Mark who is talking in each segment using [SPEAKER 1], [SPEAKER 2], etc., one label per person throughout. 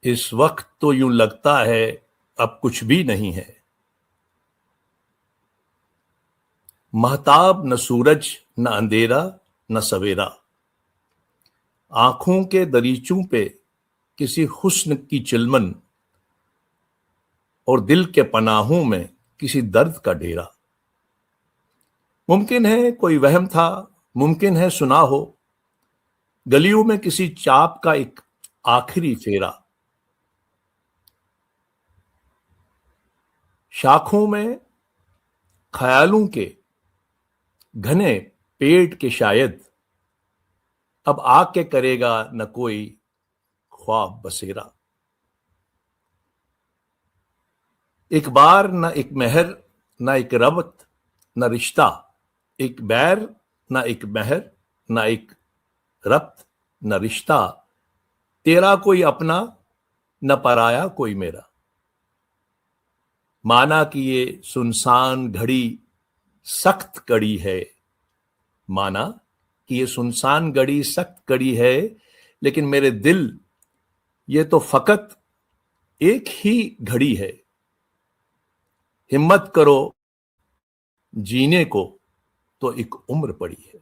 [SPEAKER 1] इस वक्त तो यूं लगता है अब कुछ भी नहीं है। महताब न सूरज न अंधेरा न सवेरा, आंखों के दरीचों पे किसी हुस्न की चिलमन, और दिल के पनाहों में किसी दर्द का डेरा। मुमकिन है कोई वहम था, मुमकिन है सुना हो, गलियों में किसी चाप का एक आखिरी फेरा। शाखों में ख्यालों के घने पेट के शायद, अब आके करेगा न कोई ख्वाब बसेरा। एक बार न एक मेहर न एक रबत न रिश्ता, एक बैर न एक मेहर न एक रब्त न रिश्ता, तेरा कोई अपना न पराया कोई मेरा। माना कि ये सुनसान घड़ी सख्त कड़ी है, माना कि ये सुनसान घड़ी सख्त कड़ी है, लेकिन मेरे दिल ये तो फकत एक ही घड़ी है। हिम्मत करो जीने को तो एक उम्र पड़ी है।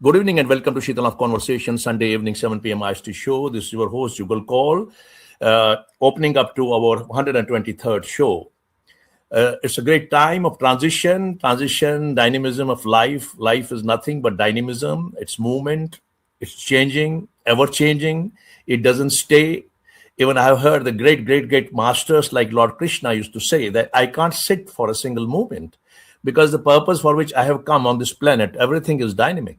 [SPEAKER 1] Good evening and welcome to Sheetal of Conversation, Sunday evening, 7 p.m. IST show. This is your host, Jugal Kaul, opening up to our 123rd show. It's a great time of transition, dynamism of life. Life is nothing but dynamism. It's movement. It's changing, ever changing. It doesn't stay. Even I have heard the great masters like Lord Krishna used to say that I can't sit for a single moment because the purpose for which I have come on this planet, everything is dynamic,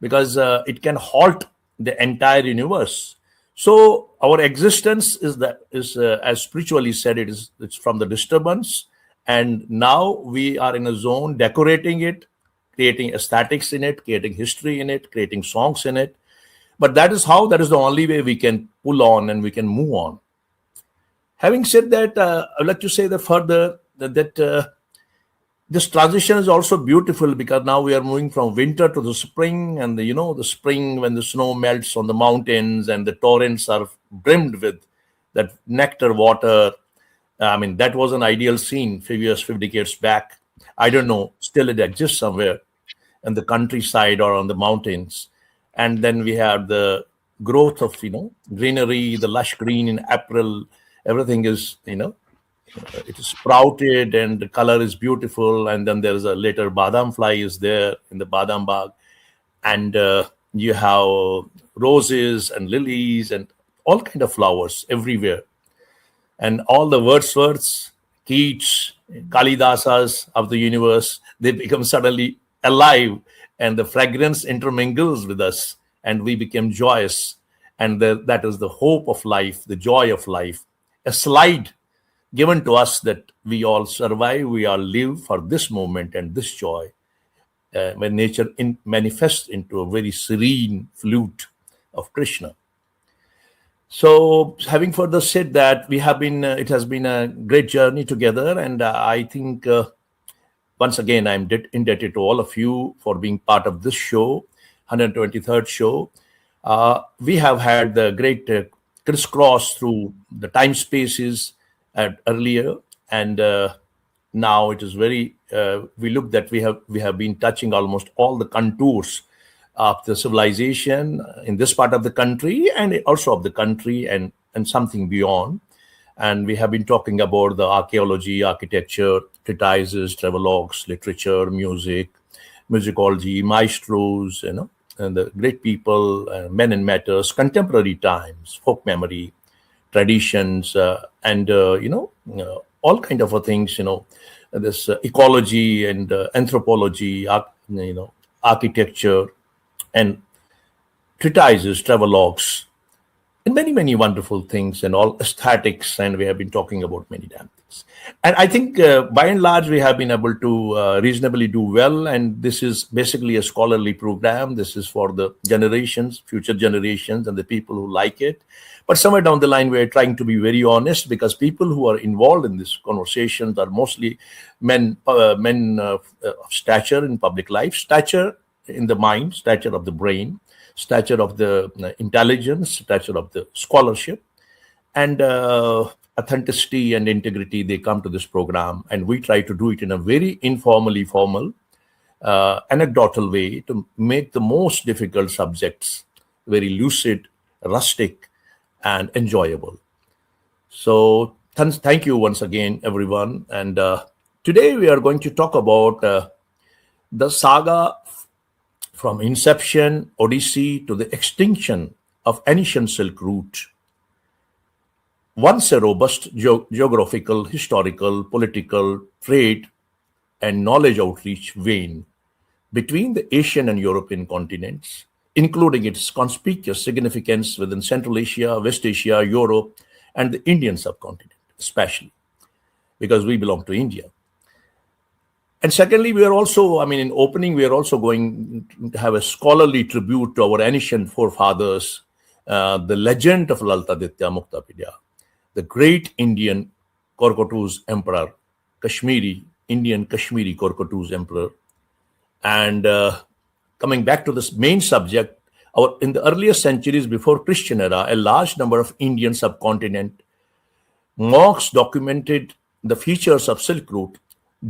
[SPEAKER 1] because it can halt the entire universe. So our existence is as spiritually said, it's from the disturbance, and now we are in a zone decorating it, creating aesthetics in it, creating history in it, creating songs in it. But that is the only way we can pull on and we can move on. Having said that, I'd like to say that further that this transition is also beautiful because now we are moving from winter to the spring, and the spring when the snow melts on the mountains and the torrents are brimmed with that nectar water. I mean, that was an ideal scene few decades back. I don't know, still it exists somewhere in the countryside or on the mountains. And then we have the growth of, greenery, the lush green in April. Everything is, it is sprouted and the color is beautiful. And then there's a later badam fly is there in the badam bag. And you have roses and lilies and all kind of flowers everywhere. And all the Wordsworths, Keats, Kalidasas of the universe, they become suddenly alive, and the fragrance intermingles with us, and we become joyous. And that is the hope of life, the joy of life, a slide given to us that we all survive, we all live for this moment and this joy, when nature manifests into a very serene flute of Krishna. So, having further said that, we have been, it has been a great journey together, and I think once again I'm indebted to all of you for being part of this show, 123rd show. We have had the great crisscross through the time spaces earlier, and now it is very. We look that we have been touching almost all the contours of the civilization in this part of the country and also of the country and something beyond. And we have been talking about the archaeology, architecture, treatises, travelogues, literature, music, musicology, maestros, and the great people, men and matters, contemporary times, folk memory, traditions, and all kind of things. This ecology and anthropology, architecture, and treatises, travelogues, and many wonderful things, and all aesthetics, and we have been talking about many damn things. And I think by and large we have been able to reasonably do well, and this is basically a scholarly program. This is for the generations, future generations, and the people who like it. But somewhere down the line we are trying to be very honest, because people who are involved in these conversations are mostly men of stature in public life, stature in the mind, stature of the brain, stature of the intelligence, stature of the scholarship, and authenticity and integrity, they come to this program, and we try to do it in a very informally formal, anecdotal way to make the most difficult subjects very lucid, rustic, and enjoyable. So thank you once again, everyone. And today we are going to talk about the saga from inception, Odyssey, to the extinction of ancient Silk Route. Once a robust geographical, historical, political, trade, and knowledge outreach vein between the Asian and European continents, including its conspicuous significance within Central Asia, West Asia, Europe, and the Indian subcontinent, especially because we belong to India. And secondly, we are also, in opening, we are also going to have a scholarly tribute to our ancient forefathers, the legend of Laltaditya Muktapadhyaya, the great Indian Korkotuz emperor, Indian Kashmiri Korkotuz emperor. And coming back to this main subject, in the earlier centuries before Christian era, a large number of Indian subcontinent monks documented the features of Silk Route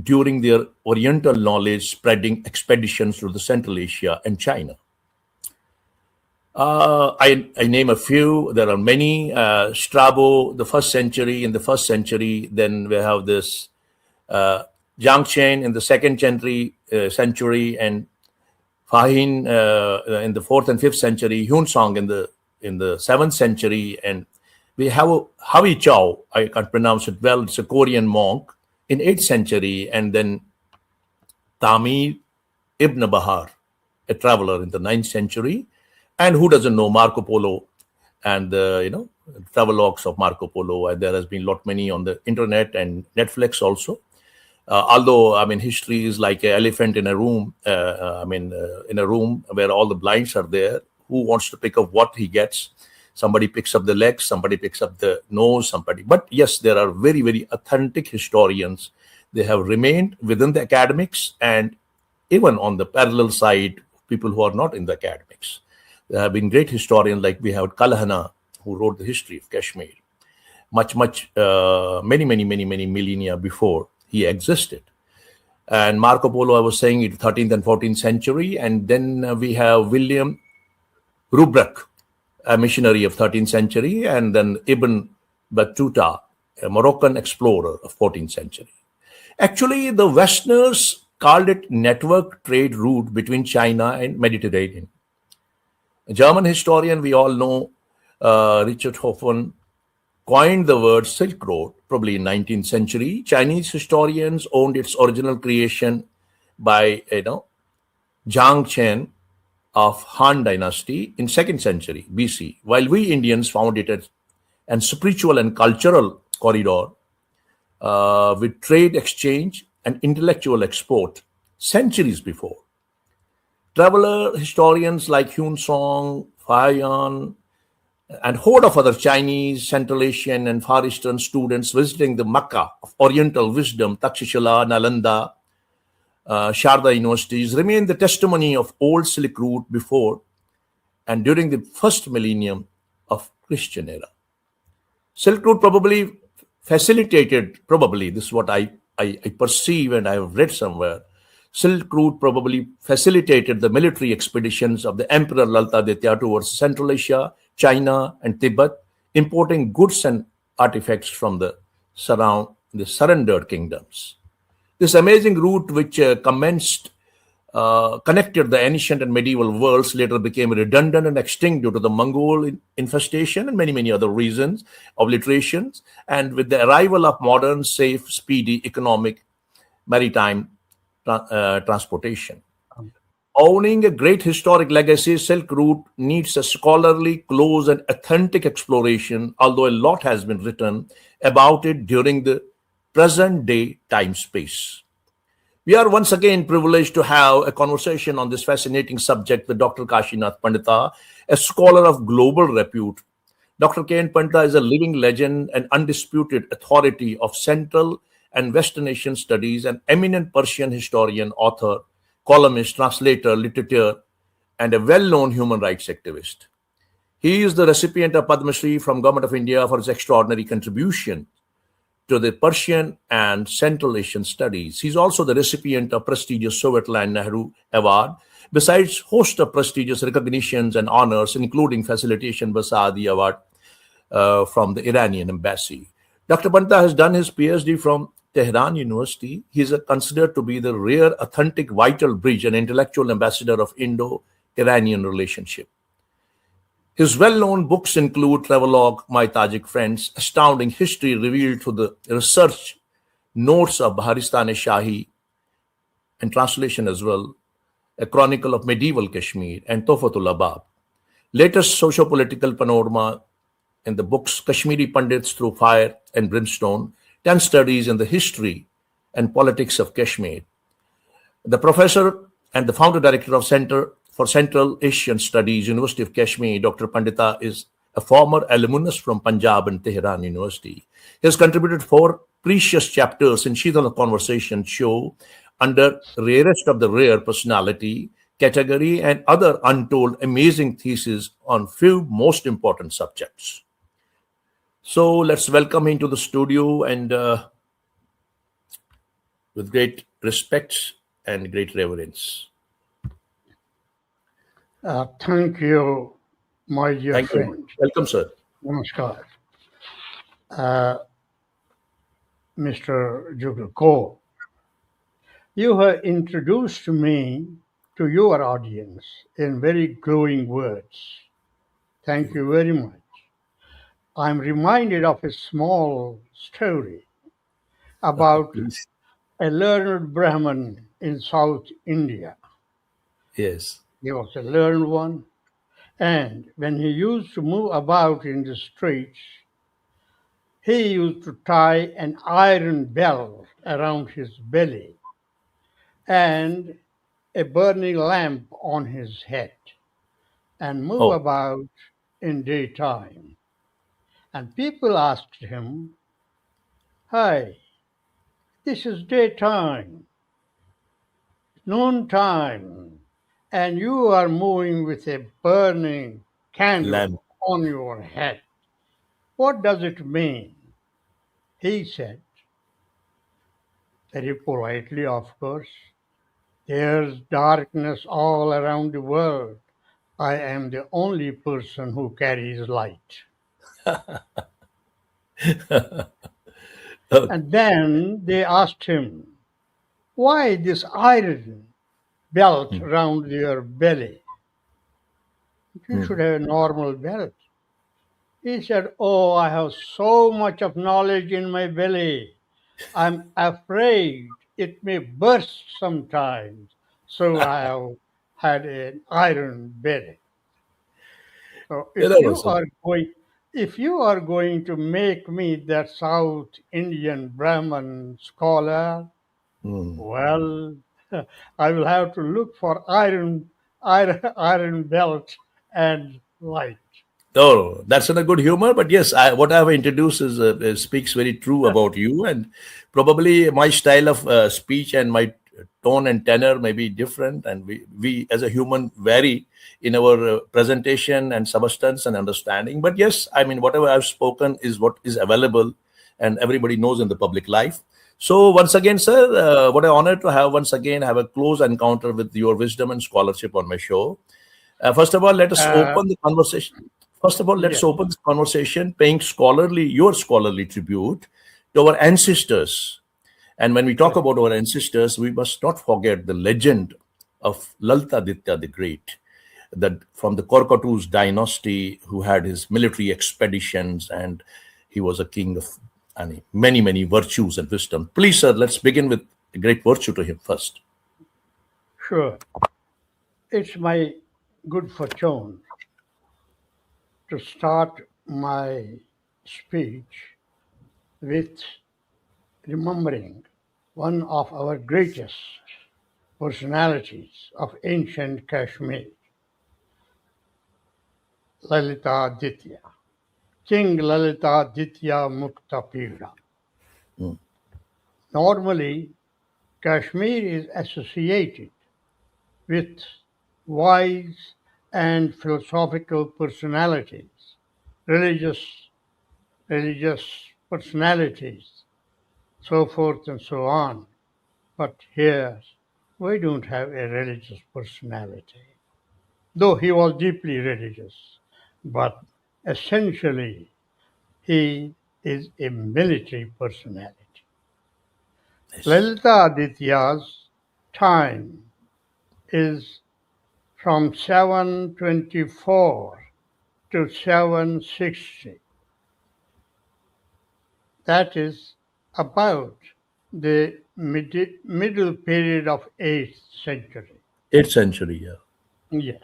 [SPEAKER 1] during their Oriental knowledge spreading expeditions through the Central Asia and China. I name a few. There are many. Strabo, in the first century. Then we have this Jiangchen in the second century, and Fahin in the 4th and 5th century, Hunsong in the 7th century, and we have Hawi Chao, I can't pronounce it well, it's a Korean monk in 8th century, and then Tamir Ibn Bahar, a traveler in the 9th century, and who doesn't know Marco Polo and the travelogues of Marco Polo, and there has been many on the internet and Netflix also. Although history is like an elephant in a room. In a room where all the blinds are there. Who wants to pick up what he gets? Somebody picks up the legs, somebody picks up the nose, somebody. But yes, there are very, very authentic historians. They have remained within the academics, and even on the parallel side, people who are not in the academics. There have been great historians, like we have Kalahana, who wrote the history of Kashmir, many millennia before he existed. And Marco Polo, I was saying, in 13th and 14th century. And then we have William Rubruk, a missionary of 13th century, and then Ibn Battuta, a Moroccan explorer of 14th century. Actually, the Westerners called it network trade route between China and Mediterranean. A German historian we all know, Richard Hoffmann, coined the word Silk Road, probably in 19th century. Chinese historians owned its original creation by, Jiang Chen of Han Dynasty in 2nd century BC, while we Indians found it as a spiritual and cultural corridor with trade exchange and intellectual export centuries before. Traveler historians like Hyun Song, Fayan, and horde of other Chinese, Central Asian, and Far Eastern students visiting the Makkah of Oriental wisdom, Takshashila, Nalanda, Sharda universities, remain the testimony of old Silk Route before and during the first millennium of Christian era. Silk Route probably facilitated, this is what I perceive and I have read somewhere, Silk Route probably facilitated the military expeditions of the Emperor Laltaditya towards Central Asia, China, and Tibet, importing goods and artifacts from the surrendered kingdoms. This amazing route, which connected the ancient and medieval worlds, later became redundant and extinct due to the Mongol infestation and many other reasons, obliterations, and with the arrival of modern, safe, speedy, economic, maritime transportation. Owning a great historic legacy, Silk Route needs a scholarly, close, and authentic exploration, although a lot has been written about it during the present-day time-space. We are once again privileged to have a conversation on this fascinating subject with Dr. Kashinath Pandita, a scholar of global repute. Dr. K.N. Pandita is a living legend and undisputed authority of Central and Western Asian studies, an eminent Persian historian, author, columnist, translator, literature, and a well-known human rights activist. He is the recipient of Padmashri from Government of India for his extraordinary contribution to the Persian and Central Asian studies. He's also the recipient of prestigious Sovietland Nehru Award, besides host of prestigious recognitions and honors, including Facilitation Basadi Award from the Iranian embassy. Dr. Pandita has done his PhD from Tehran University. He is considered to be the rare, authentic, vital bridge and intellectual ambassador of Indo-Iranian relationship. His well-known books include Travelogue, My Tajik Friends, Astounding History Revealed Through the Research Notes of Baharistan-e-Shahi, and translation as well, A Chronicle of Medieval Kashmir, and Tofatul Abab. Latest socio-political panorama in the books Kashmiri Pandits Through Fire and Brimstone, 10 Studies in the History and Politics of Kashmir. The professor and the founder director of Center for Central Asian Studies, University of Kashmir, Dr. Pandita is a former alumnus from Punjab and Tehran University. He has contributed 4 precious chapters in Sheetal Conversation show under Rarest of the Rare Personality category and other untold amazing theses on few most important subjects. So let's welcome him to the studio and with great respect and great reverence.
[SPEAKER 2] Thank you, my dear friend.
[SPEAKER 1] Welcome, sir.
[SPEAKER 2] Namaskar. Mr. Jugal Kaur, you have introduced me to your audience in very glowing words. Thank you very much. I'm reminded of a small story about a learned Brahmin in South India.
[SPEAKER 1] Yes.
[SPEAKER 2] He was a learned one, and when he used to move about in the streets, he used to tie an iron bell around his belly and a burning lamp on his head and move about in daytime. And people asked him, "Hey, this is daytime, noontime, and you are moving with a burning candle on your head. What does it mean?" He said, very politely, of course, "There's darkness all around the world. I am the only person who carries light." And then they asked him, "Why this iron belt around your belly? You should have a normal belt." He said, "Oh, I have so much of knowledge in my belly. I'm afraid it may burst sometimes. So I have had an iron belly." So if you are going to make me that South Indian Brahmin scholar, well, I will have to look for iron belt and light.
[SPEAKER 1] Oh, that's in a good humor, but yes, what I have introduced speaks very true about you, and probably my style of speech and my tone and tenor may be different, and we as a human vary in our presentation and substance and understanding. But yes, I mean, whatever I've spoken is what is available, and everybody knows in the public life. So once again, sir, what an honor to have once again have a close encounter with your wisdom and scholarship on my show. First of all, let us open the conversation. First of all, let's open this conversation paying your scholarly tribute to our ancestors. And when we talk about our ancestors, we must not forget the legend of Lalitaditya the Great, that from the Korkatus dynasty, who had his military expeditions, and he was a king of many, many virtues and wisdom. Please, sir, let's begin with a great virtue to him first.
[SPEAKER 2] Sure. It's my good fortune to start my speech with remembering one of our greatest personalities of ancient Kashmir, Lalitaditya, King Lalitaditya Muktapida. Normally, Kashmir is associated with wise and philosophical personalities, religious religious personalities, so forth and so on. But here we don't have a religious personality, though he was deeply religious, but essentially he is a military personality.
[SPEAKER 1] Yes.
[SPEAKER 2] Lalita Aditya's time is from 724 to 760. That is about the middle period of 8th century.
[SPEAKER 1] 8th century, yeah.
[SPEAKER 2] Yes.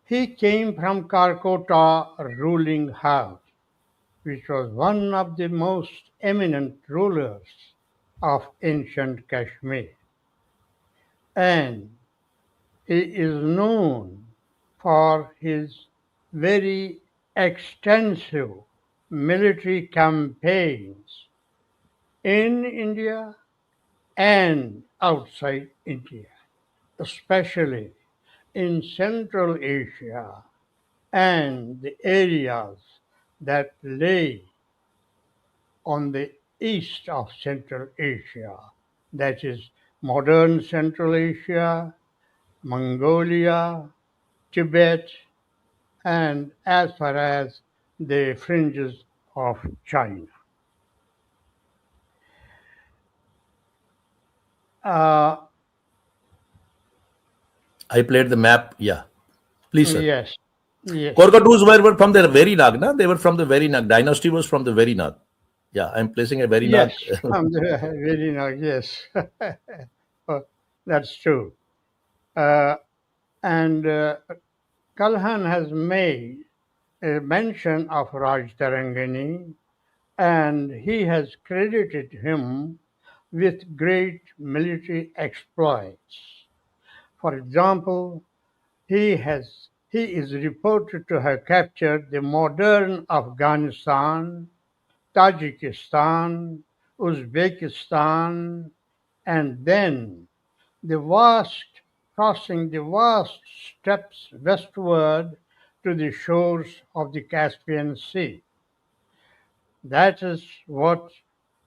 [SPEAKER 2] He came from Karkota ruling house, which was one of the most eminent rulers of ancient Kashmir. And he is known for his very extensive military campaigns in India and outside India, especially in Central Asia and the areas that lay on the east of Central Asia, that is, modern Central Asia, Mongolia, Tibet, and as far as the fringes of China. Uh,
[SPEAKER 1] I played the map, yeah. Please, sir.
[SPEAKER 2] yes, yes,
[SPEAKER 1] Korkatus were from the Verinag, na? They were from the Verinag. Dynasty was from the Verinag. Yeah, I'm placing a Verinag.
[SPEAKER 2] yes, from the very nice, yes. Oh, that's true. Uh, and Kalhan has made a mention of Raj Tarangani, and he has credited him with great military exploits. For example, he is reported to have captured the modern Afghanistan, Tajikistan, Uzbekistan, and then the vast crossing the vast steppes westward to the shores of the Caspian Sea. That is what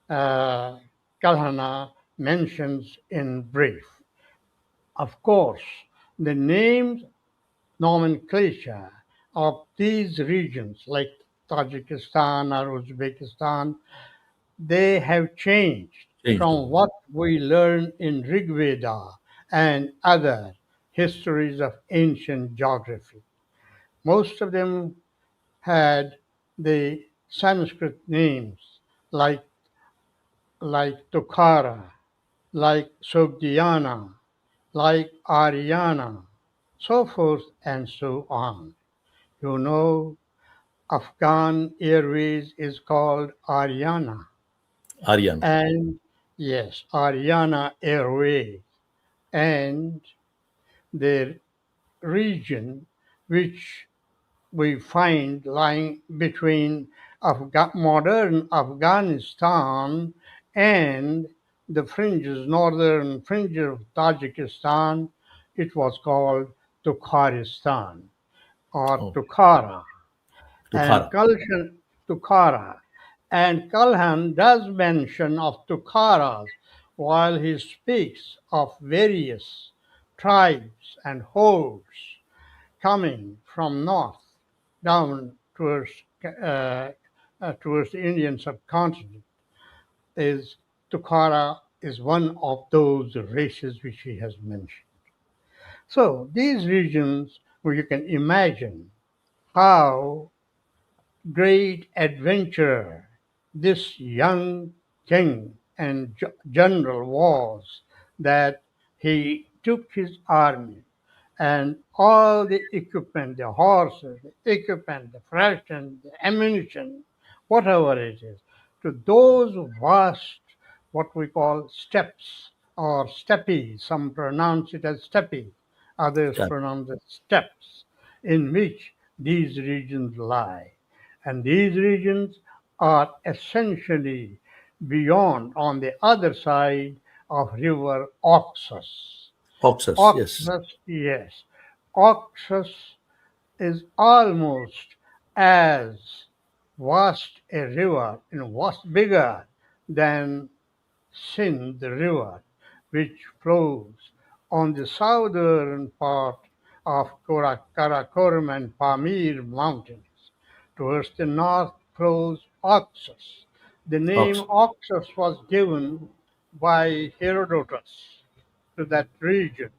[SPEAKER 2] uh, Kalhana mentions in brief. Of course, the names nomenclature of these regions, like Tajikistan or Uzbekistan, they have changed
[SPEAKER 1] Changed
[SPEAKER 2] from
[SPEAKER 1] over.
[SPEAKER 2] what we learn in Rig Veda and other histories of ancient geography. Most of them had the Sanskrit names like Tukhara, like Sogdiana, like Aryana, so forth and so on. You know, Afghan Airways is called Aryana,
[SPEAKER 1] Aryan.
[SPEAKER 2] and yes, Aryana Airways, and the region which we find lying between modern Afghanistan and the northern fringes of Tajikistan, it was called Tukharistan or
[SPEAKER 1] Oh,
[SPEAKER 2] Tukhara. And
[SPEAKER 1] Tukhara.
[SPEAKER 2] Tukhara. And Kalhan does mention of Tukharas while he speaks of various tribes and hordes coming from north down towards the Indian subcontinent. Is Tukhara is one of those races which he has mentioned. So these regions where you can imagine how great adventurer this young king and general was, that he took his army and all the equipment, the horses, the equipment, the fashion, the ammunition, whatever it is, to those vast, what we call steppes or steppes. Some pronounce it as steppe, others
[SPEAKER 1] Yeah.
[SPEAKER 2] pronounce it steppes, in which these regions lie. And these regions are essentially beyond, on the other side of river Oxus.
[SPEAKER 1] Oxus, yes.
[SPEAKER 2] Oxus, yes. Oxus is almost as vast a river, vast bigger than Sindh River, which flows on the southern part of Karakoram and Pamir mountains. Towards the north flows Oxus. The name
[SPEAKER 1] Ox.
[SPEAKER 2] Oxus was given by Herodotus to that region,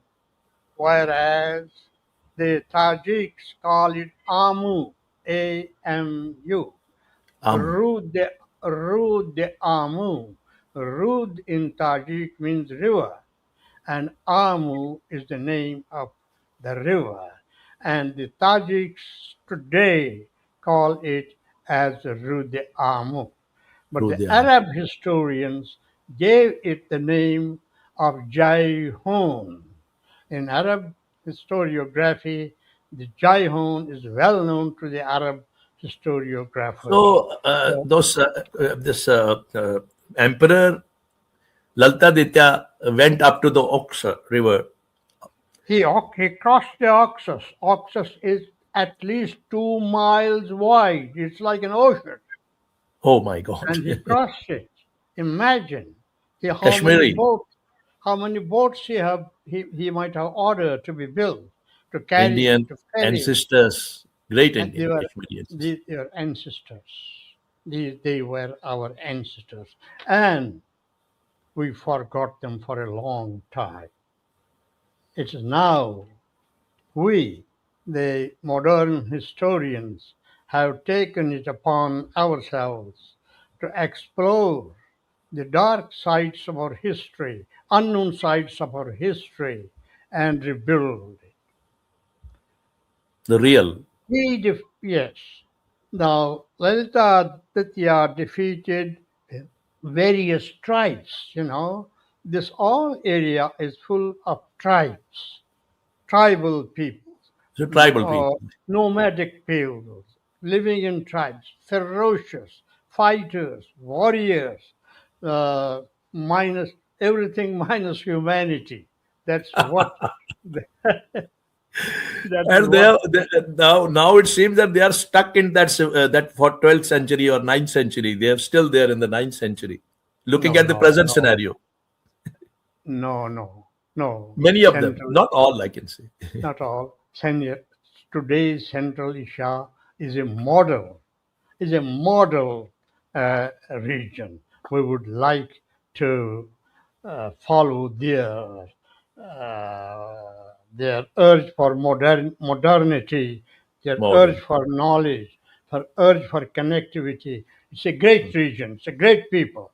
[SPEAKER 2] whereas the Tajiks call it Amu, A-M-U.
[SPEAKER 1] Amu.
[SPEAKER 2] Rud Amu. Rud in Tajik means river, and Amu is the name of the river. And the Tajiks today call it as Rud Amu. But the
[SPEAKER 1] Rudya.
[SPEAKER 2] Arab historians gave it the name of Jaihun. In Arab historiography, the Jaihun is well known to the Arab historiographers.
[SPEAKER 1] So
[SPEAKER 2] So
[SPEAKER 1] those this emperor Laltaditya went up to the Ox river.
[SPEAKER 2] he crossed the Oxus. Oxus is at least 2 miles wide. It's like an ocean.
[SPEAKER 1] Oh my God.
[SPEAKER 2] And he crossed it. Imagine he,
[SPEAKER 1] Kashmiri,
[SPEAKER 2] how many boats he might have ordered to be built to carry
[SPEAKER 1] Indian
[SPEAKER 2] to ferry,
[SPEAKER 1] ancestors, great
[SPEAKER 2] and
[SPEAKER 1] Indian Kashmiri ancestors.
[SPEAKER 2] they were ancestors. They were our ancestors, and we forgot them for a long time. It is now we, the modern historians, have taken it upon ourselves to explore the dark sides of our history, unknown sides of our history, and rebuild it.
[SPEAKER 1] The real.
[SPEAKER 2] Yes. Now, Lalita Aditya defeated various tribes. This all area is full of tribes, tribal people,
[SPEAKER 1] The tribal
[SPEAKER 2] uh,
[SPEAKER 1] people.
[SPEAKER 2] nomadic peoples, living in tribes, ferocious, fighters, warriors, uh, minus everything minus humanity. That's what. That's
[SPEAKER 1] And
[SPEAKER 2] what.
[SPEAKER 1] now it seems that they are stuck in that for 12th century or 9th century. They are still there in the 9th century, looking
[SPEAKER 2] No,
[SPEAKER 1] at the
[SPEAKER 2] no,
[SPEAKER 1] present
[SPEAKER 2] no,
[SPEAKER 1] scenario.
[SPEAKER 2] no, no, no.
[SPEAKER 1] Many of them,
[SPEAKER 2] Central,
[SPEAKER 1] not all, I can say.
[SPEAKER 2] not all. Today's Central Asia is a model. Is a model region. We would like to follow their urge for modernity, their urge
[SPEAKER 1] Modern.
[SPEAKER 2] for knowledge, for urge for connectivity. It's a great region. It's a great people.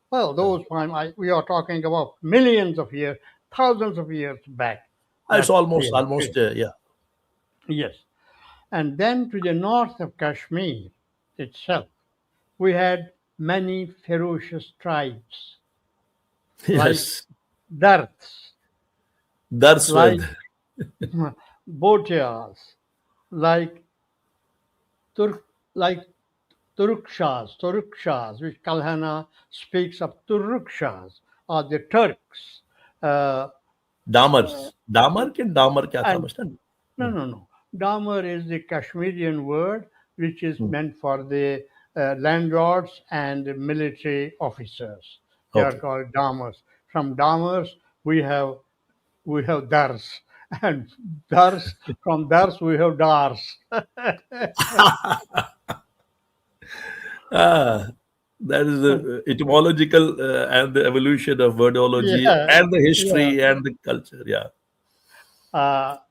[SPEAKER 2] Well, those time we are talking about millions of years, thousands of years back.
[SPEAKER 1] It's
[SPEAKER 2] That's
[SPEAKER 1] almost,
[SPEAKER 2] the
[SPEAKER 1] almost, yeah.
[SPEAKER 2] yes. And then to the north of Kashmir itself, we had many ferocious tribes like
[SPEAKER 1] Yes.
[SPEAKER 2] Darts,
[SPEAKER 1] That's where.
[SPEAKER 2] like Bhotias, like Turk, like which Kalhana speaks of Turukshas, or the Turks. Uh,
[SPEAKER 1] Damars. Damar क्या था
[SPEAKER 2] and
[SPEAKER 1] Mr.
[SPEAKER 2] no, no, no. Damar is the Kashmirian word which is meant for the landlords and the military officers. They are
[SPEAKER 1] Okay.
[SPEAKER 2] called Damars. From Damars, we have Dars, and Dars from Dars we have Dars.
[SPEAKER 1] Ah, that is the etymological and the evolution of wordology
[SPEAKER 2] Yeah,
[SPEAKER 1] and the
[SPEAKER 2] yeah.
[SPEAKER 1] history and the culture. Yeah.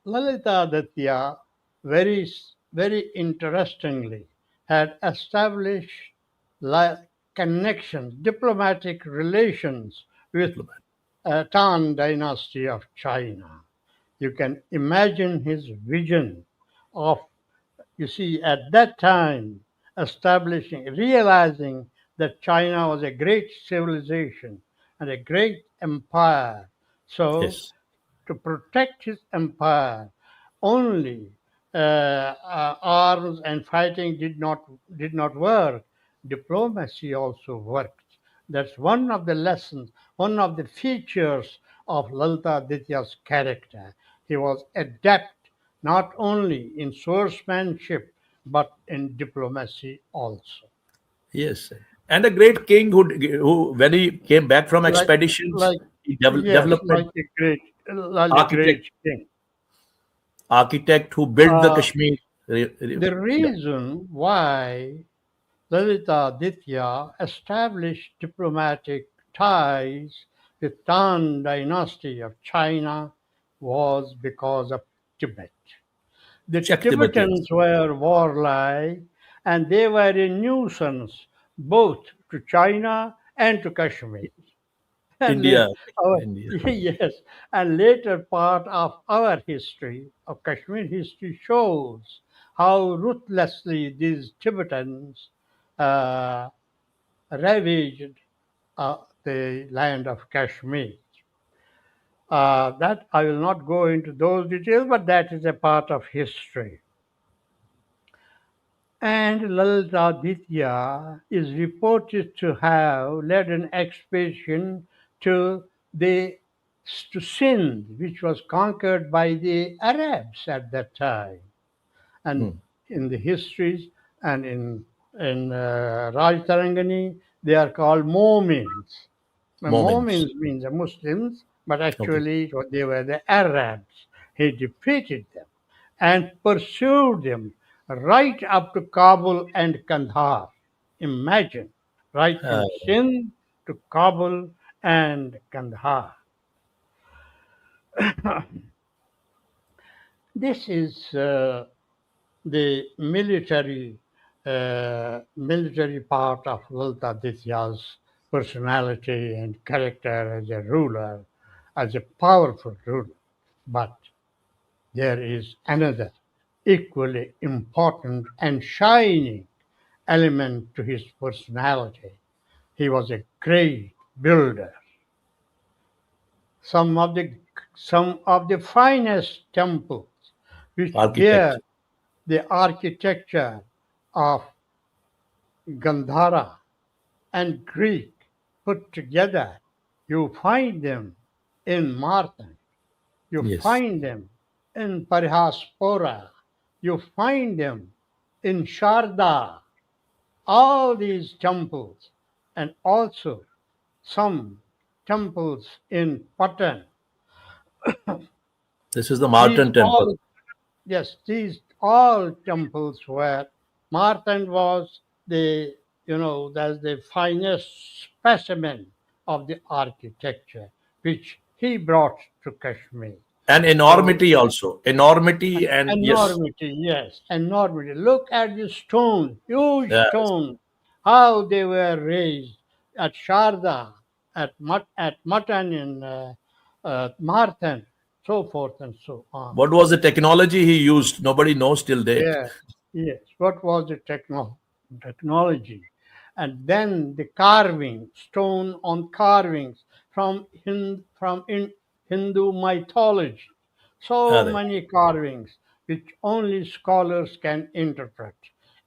[SPEAKER 2] Lalita Aditya, very interestingly, had established connections, diplomatic relations with
[SPEAKER 1] Diplomat.
[SPEAKER 2] Tang dynasty of China. You can imagine his vision of, you see, at that time, realizing that China was a great civilization and a great empire. So
[SPEAKER 1] Yes.
[SPEAKER 2] to protect his empire, only arms and fighting did not work. Diplomacy also worked. That's one of the lessons, one of the features of Lalita Aditya's character. He was adept not only in swordsmanship but in diplomacy also.
[SPEAKER 1] Yes. And a great king who when he came back from
[SPEAKER 2] Like,
[SPEAKER 1] expeditions,
[SPEAKER 2] like,
[SPEAKER 1] he
[SPEAKER 2] yes,
[SPEAKER 1] developed an
[SPEAKER 2] like a
[SPEAKER 1] architect
[SPEAKER 2] great king.
[SPEAKER 1] architect who built the
[SPEAKER 2] Uh,
[SPEAKER 1] Kashmir.
[SPEAKER 2] the
[SPEAKER 1] Yeah,
[SPEAKER 2] reason why Lalitaditya established diplomatic ties with Tang dynasty of China was because of Tibet. The
[SPEAKER 1] check Tibet, yes.
[SPEAKER 2] Tibetans were warlike and they were a nuisance both to China and to Kashmir. And
[SPEAKER 1] India, India.
[SPEAKER 2] yes, and later part of our history, of Kashmir history, shows how ruthlessly these Tibetans uh, ravaged the land of Kashmir. That I will not go into those details, but that is a part of history. And Lalitaditya is reported to have led an expedition to the to Sindh, which was conquered by the Arabs at that time. And in the histories and in Raj Tarangani, they are called Momins. The
[SPEAKER 1] Moments.
[SPEAKER 2] Momins means the Muslims, but
[SPEAKER 1] Okay.
[SPEAKER 2] actually they were the Arabs. He defeated them and pursued them right up to Kabul and Kandahar. Imagine, right
[SPEAKER 1] Uh,
[SPEAKER 2] from Sindh to Kabul and Kandahar. This is the military part of Lalta personality and character as a ruler, as a powerful ruler. But there is another equally important and shining element to his personality. He was a great builder. Some of the some of the finest temples which bear
[SPEAKER 1] architect.
[SPEAKER 2] the architecture of Gandhara and Greek put together. You find them in Martan. You
[SPEAKER 1] Yes.
[SPEAKER 2] find them in Parihaspora. You find them in Sharda. All these temples, and also some temples in Patan.
[SPEAKER 1] This is the
[SPEAKER 2] These
[SPEAKER 1] Martin Temple.
[SPEAKER 2] all, yes, these all temples were Martan was the, that's the finest specimen of the architecture which he brought to Kashmir.
[SPEAKER 1] And
[SPEAKER 2] So
[SPEAKER 1] enormity also. Enormity and yes.
[SPEAKER 2] enormity, yes, enormity. Look at the stone, huge
[SPEAKER 1] Yes.
[SPEAKER 2] stone, how they were raised at Sharda, at Matan in Marthan, so forth and so on.
[SPEAKER 1] What was the technology he used? Nobody knows till date.
[SPEAKER 2] Yeah, yes. What was the technology? And then the carving, stone on carvings from Hindu mythology. So
[SPEAKER 1] Are
[SPEAKER 2] many carvings which only scholars can interpret.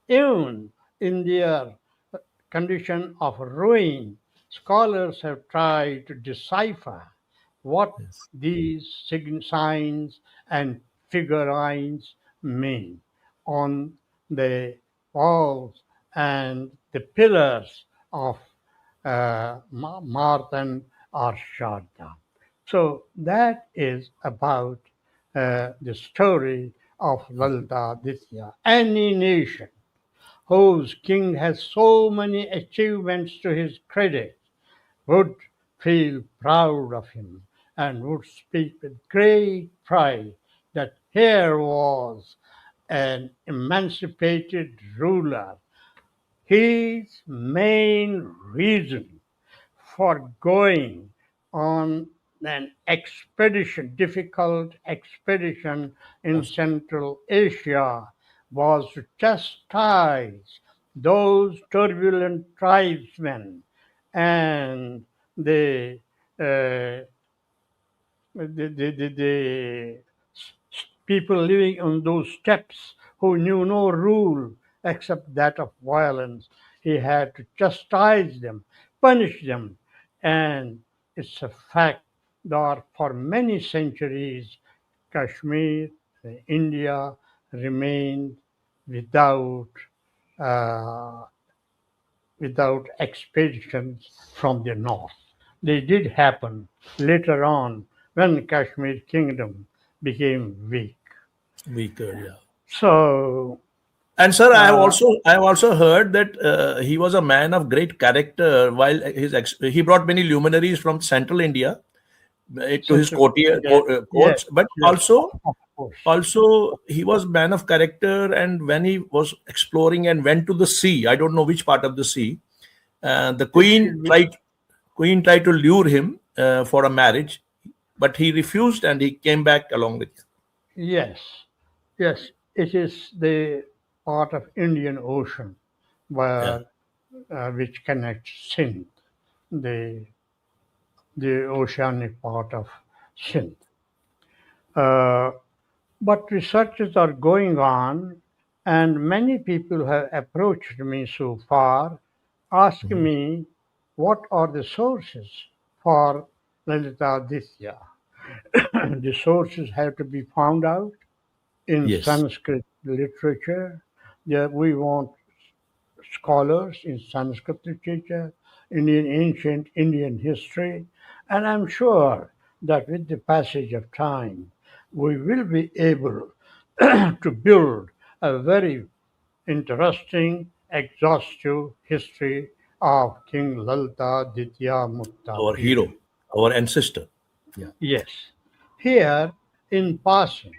[SPEAKER 2] Even in their condition of ruin, scholars have tried to decipher what
[SPEAKER 1] yes.
[SPEAKER 2] these signs and figurines mean on the walls and the pillars of Marthan or Sharda. So that is about the story of Lalta Ditya. Any nation whose king has so many achievements to his credit would feel proud of him and would speak with great pride that here was an emancipated ruler. His main reason for going on an expedition, difficult expedition in Central Asia, was to chastise those turbulent tribesmen and the uh, the people living on those steppes who knew no rule except that of violence. He had to chastise them, punish them, and it's a fact that for many centuries, Kashmir India remained without uh, without expeditions from the north. They did happen later on when Kashmir kingdom became weak.
[SPEAKER 1] Weaker, yeah.
[SPEAKER 2] So,
[SPEAKER 1] And sir,
[SPEAKER 2] uh,
[SPEAKER 1] I have also heard that he was a man of great character. While he brought many luminaries from central India to his
[SPEAKER 2] Central India, yes,
[SPEAKER 1] courts, but
[SPEAKER 2] yes, of course.
[SPEAKER 1] also he was man of character. And when he was exploring and went to the sea, I don't know which part of the sea, the
[SPEAKER 2] It should be,
[SPEAKER 1] queen tried to lure him for a marriage, but he refused and he came back along with him.
[SPEAKER 2] yes, yes. It is the part of Indian Ocean
[SPEAKER 1] Yeah.
[SPEAKER 2] where which connects Sindh, the the oceanic part of Sindh. Uh, but researches are going on, and many people have approached me so far, asking
[SPEAKER 1] Mhm.
[SPEAKER 2] me what are the sources for Lalita Ditya. The sources have to be found out in
[SPEAKER 1] Yes.
[SPEAKER 2] Sanskrit literature. Yeah, we want scholars in Sanskrit literature, Indian ancient Indian history, and I'm sure that with the passage of time, we will be able to build a very interesting, exhaustive history of King Lalta Ditya Mukta
[SPEAKER 1] Our
[SPEAKER 2] period.
[SPEAKER 1] hero, our ancestor. Yeah.
[SPEAKER 2] Yes. Here, in passing,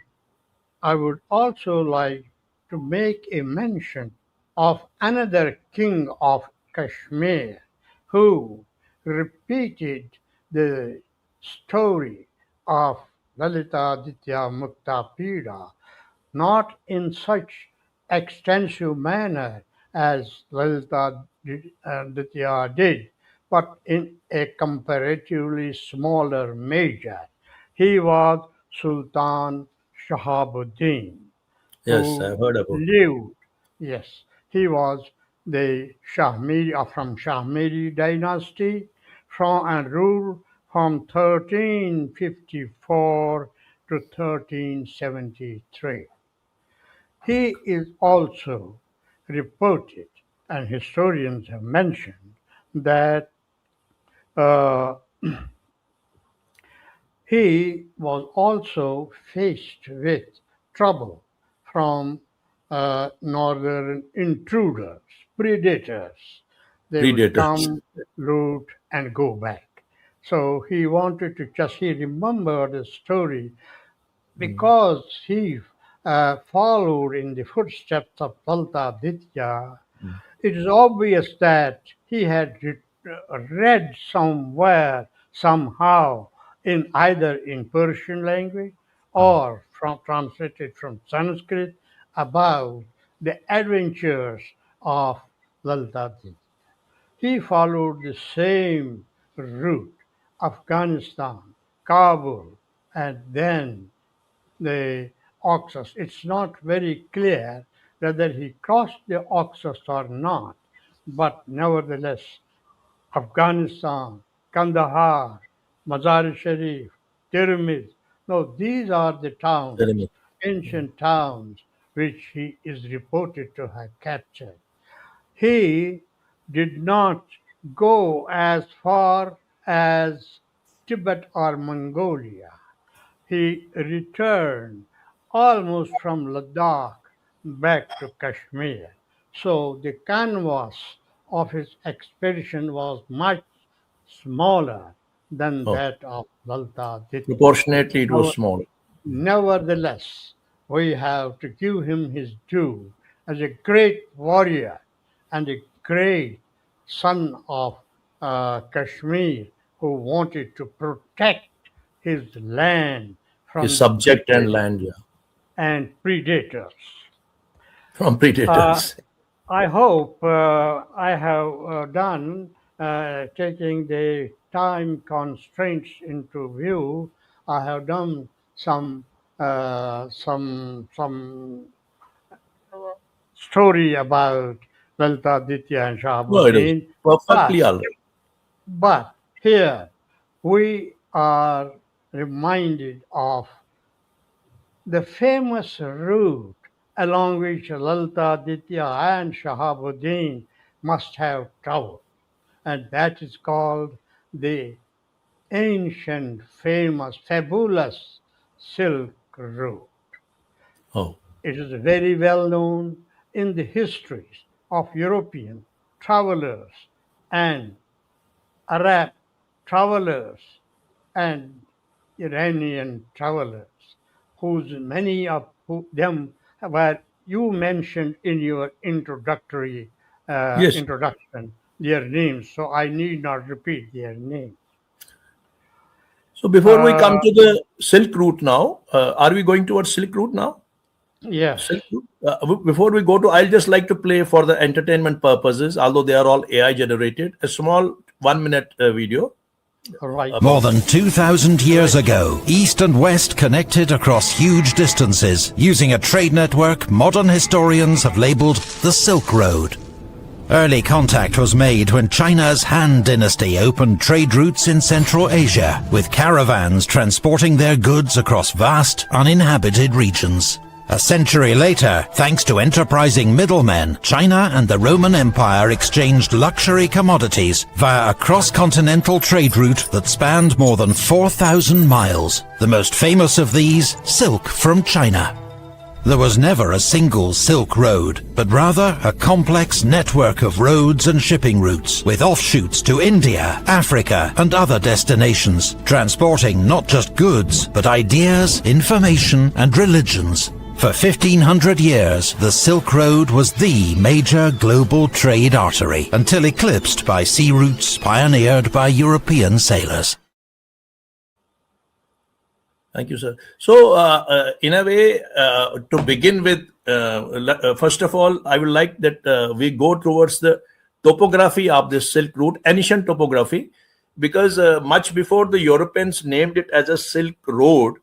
[SPEAKER 2] I would also like to make a mention of another king of Kashmir who repeated the story of Lalita Ditya Mukta Pida, not in such extensive manner as Lalita Ditya did, but in a comparatively smaller measure. He was Sultan Shahabuddin,
[SPEAKER 1] Yes,
[SPEAKER 2] who
[SPEAKER 1] I've heard about it.
[SPEAKER 2] lived, yes, he was the Shahmiri from Shahmiri dynasty from and ruled from 1354 to 1373. He is also reported, and historians have mentioned, that uh, he was also faced with trouble from northern intruders, predators. They would
[SPEAKER 1] Predators.
[SPEAKER 2] come, loot, and go back. So he wanted to just, he remembered the story because he followed in the footsteps of Lalta Ditya. It is obvious that he had read somewhere, somehow, in either in Persian language or from translated from Sanskrit about the adventures of Laltadi. He followed the same route, Afghanistan, Kabul, and then the Oxus. It's not very clear whether he crossed the Oxus or not, but nevertheless, Afghanistan, Kandahar, Mazar-e-Sharif, Tirmiz. No, these are the towns,
[SPEAKER 1] Pyramid.
[SPEAKER 2] ancient towns, which he is reported to have captured. He did not go as far as Tibet or Mongolia. He returned almost from Ladakh back to Kashmir. So the canvas of his expedition was much smaller than
[SPEAKER 1] Oh,
[SPEAKER 2] that of Lalta Ditya.
[SPEAKER 1] proportionately, it was
[SPEAKER 2] Now,
[SPEAKER 1] small.
[SPEAKER 2] nevertheless, we have to give him his due as a great warrior and a great son of Kashmir who wanted to protect his land
[SPEAKER 1] His
[SPEAKER 2] from the
[SPEAKER 1] subject and
[SPEAKER 2] predators
[SPEAKER 1] land, yeah,
[SPEAKER 2] and predators.
[SPEAKER 1] from
[SPEAKER 2] Uh,
[SPEAKER 1] predators.
[SPEAKER 2] I hope I have done taking the time constraints into view. I have done some story about Lalita Ditya and
[SPEAKER 1] No, it is
[SPEAKER 2] Shahabuddin, but
[SPEAKER 1] perfectly all right.
[SPEAKER 2] here we are reminded of The famous route along which Lalita Aditya and Shahabuddin must have traveled, and that is called the ancient, famous, fabulous Silk Route.
[SPEAKER 1] Oh,
[SPEAKER 2] It is very well known in the histories of European travelers and Arab travelers and Iranian travelers, whose many of them were you mentioned in your
[SPEAKER 1] yes.
[SPEAKER 2] introduction their names, so I need not repeat their names.
[SPEAKER 1] So before we
[SPEAKER 2] Uh,
[SPEAKER 1] come to the Silk Route now, are we going towards Silk Route now?
[SPEAKER 2] yes,
[SPEAKER 1] Silk Route. Before we go to, I'll just like to play for the entertainment purposes, although they are all AI generated, a small 1 minute video.
[SPEAKER 2] right.
[SPEAKER 3] More than 2,000 years ago, East and West connected across huge distances using a trade network modern historians have labelled the Silk Road. Early contact was made when China's Han Dynasty opened trade routes in Central Asia, with caravans transporting their goods across vast, uninhabited regions. A century later, thanks to enterprising middlemen, China and the Roman Empire exchanged luxury commodities via a cross-continental trade route that spanned more than 4,000 miles. The most famous of these, silk from China. There was never a single Silk Road, but rather a complex network of roads and shipping routes, with offshoots to India, Africa and other destinations, transporting not just goods, but ideas, information and religions. For 1,500 years, the Silk Road was the major global trade artery, until eclipsed by sea routes pioneered by European sailors.
[SPEAKER 1] Thank you, sir. So, in a way, to begin with, first of all, I would like that we go towards the topography of this Silk Route, ancient topography, because much before the Europeans named it as a Silk Road,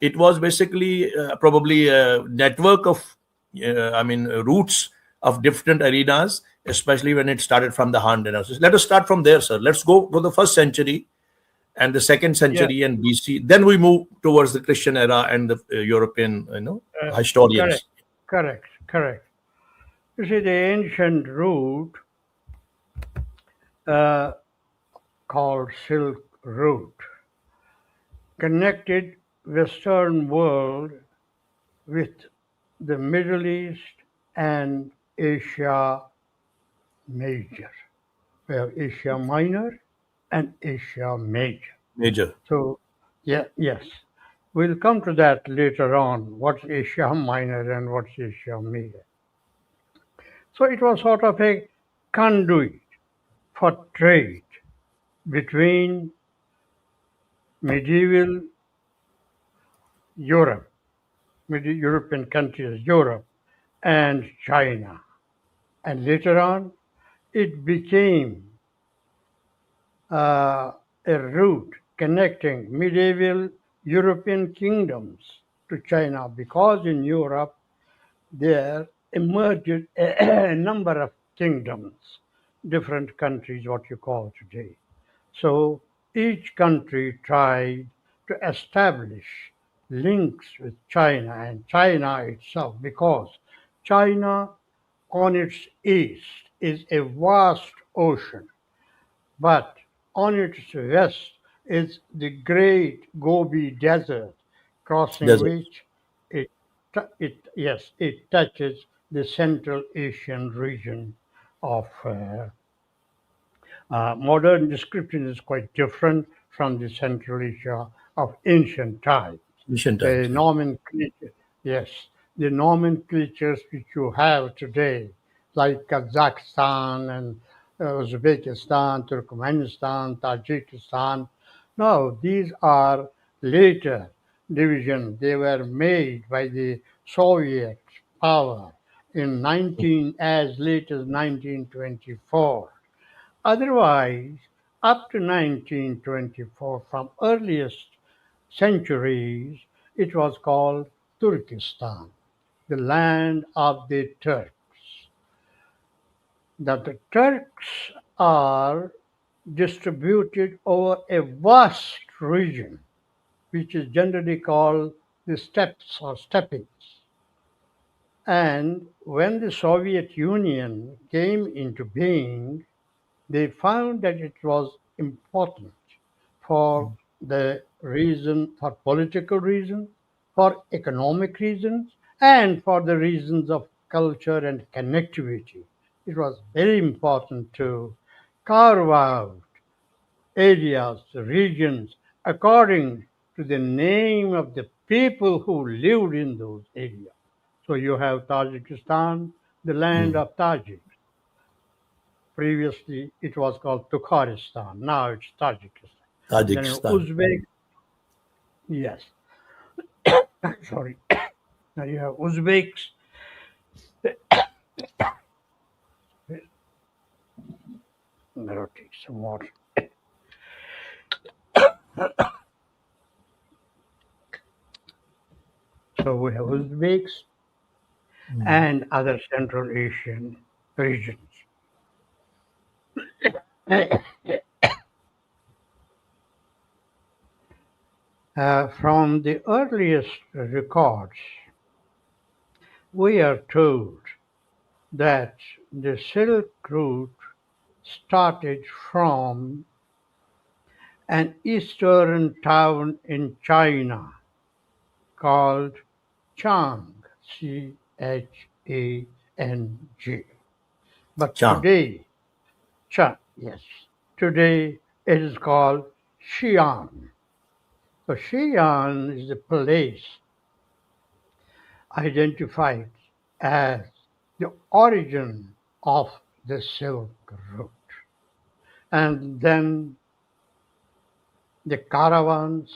[SPEAKER 1] it was basically probably a network of, routes of different arenas, especially when it started from the Han Dynasty. Let us start from there, sir. Let's go to the first century and the second
[SPEAKER 2] Yeah,
[SPEAKER 1] century and BC. Then we move towards the Christian era and the European, historians.
[SPEAKER 2] correct, correct. You see, the ancient route uh, called Silk Route connected Western world with the Middle East and Asia Major. We have Asia Minor and Asia Major.
[SPEAKER 1] Major.
[SPEAKER 2] So, yeah, yes, we'll come to that later on. What's Asia Minor and what's Asia Major? So it was sort of a conduit for trade between medieval Europe, medieval European countries, Europe, and China. And later on, it became a route connecting medieval European kingdoms to China, because in Europe there emerged a number of kingdoms, different countries, what you call today. So each country tried to establish links with China and China itself, because China on its east is a vast ocean, but on its west is the great Gobi Desert, crossing
[SPEAKER 1] Desert.
[SPEAKER 2] which it touches the Central Asian region of modern description is quite different from the Central Asia of ancient times.
[SPEAKER 1] Ancient
[SPEAKER 2] The
[SPEAKER 1] times.
[SPEAKER 2] nomenclature, yes, the nomenclatures which you have today, like Kazakhstan and Uzbekistan, Turkmenistan, Tajikistan, no, these are later divisions. They were made by the Soviet power in 19 as late as 1924. Otherwise, up to 1924, from earliest centuries, it was called Turkestan, the land of the Turks. That the Turks are distributed over a vast region, which is generally called the steppes or steppings. And when the Soviet Union came into being, they found that it was important for the reason, for political reasons, for economic reasons, and for the reasons of culture and connectivity. It was very important to carve out areas, regions, according to the name of the people who lived in those areas. So you have Tajikistan, the land of Tajiks. Previously, it was called Tukharistan. Now it's Tajikistan. Then you have
[SPEAKER 1] Tajikistan.
[SPEAKER 2] Uzbek. Yes. Sorry. Now you have Uzbeks. I'll take some water. So we have Uzbeks and other Central Asian regions. From the earliest records, we are told that the Silk Route started from an eastern town in China called Chang, Chang. But
[SPEAKER 1] Chang.
[SPEAKER 2] today, yes, today it is called Xi'an. So Xi'an is the place identified as the origin of the Silk Route. And then the caravans,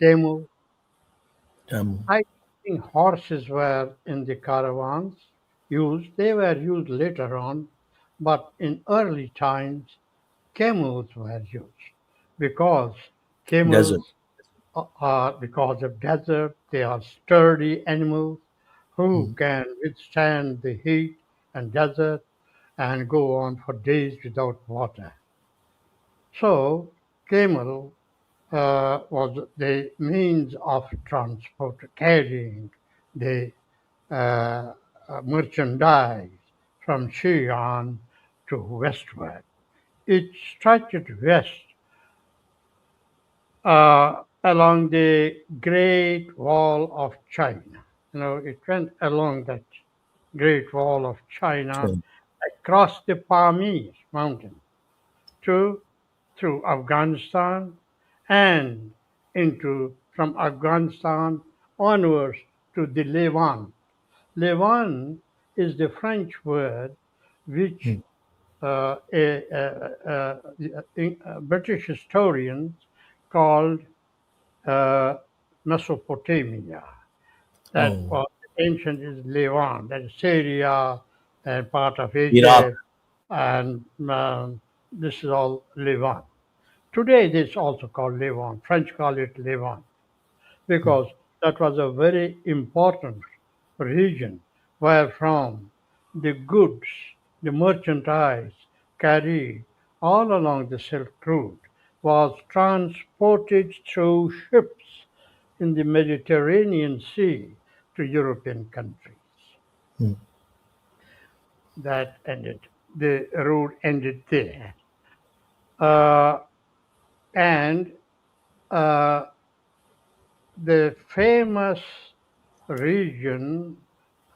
[SPEAKER 2] camels. I think horses were in the caravans used. They were used later on, but in early times, camels were used because
[SPEAKER 1] Desert.
[SPEAKER 2] camels are, because of desert, they are sturdy animals who can withstand the heat and desert and go on for days without water. So, camel was the means of transport, carrying the uh, merchandise from Xi'an to westward. It stretched west along the Great Wall of China. It went along that Great Wall of China, across the Pamir Mountain to through Afghanistan and into from Afghanistan onwards to the Levant. Levant is the French word which British historians called Mesopotamia. That was ancient is Levant, that is Syria and part of
[SPEAKER 1] Iraq.
[SPEAKER 2] Egypt, and this is all Levant. Today, this is also called Levant. French call it Levant because that was a very important region where from the goods, the merchandise carried all along the Silk Route was transported through ships in the Mediterranean Sea to European countries. That ended. The route ended there. And the famous region,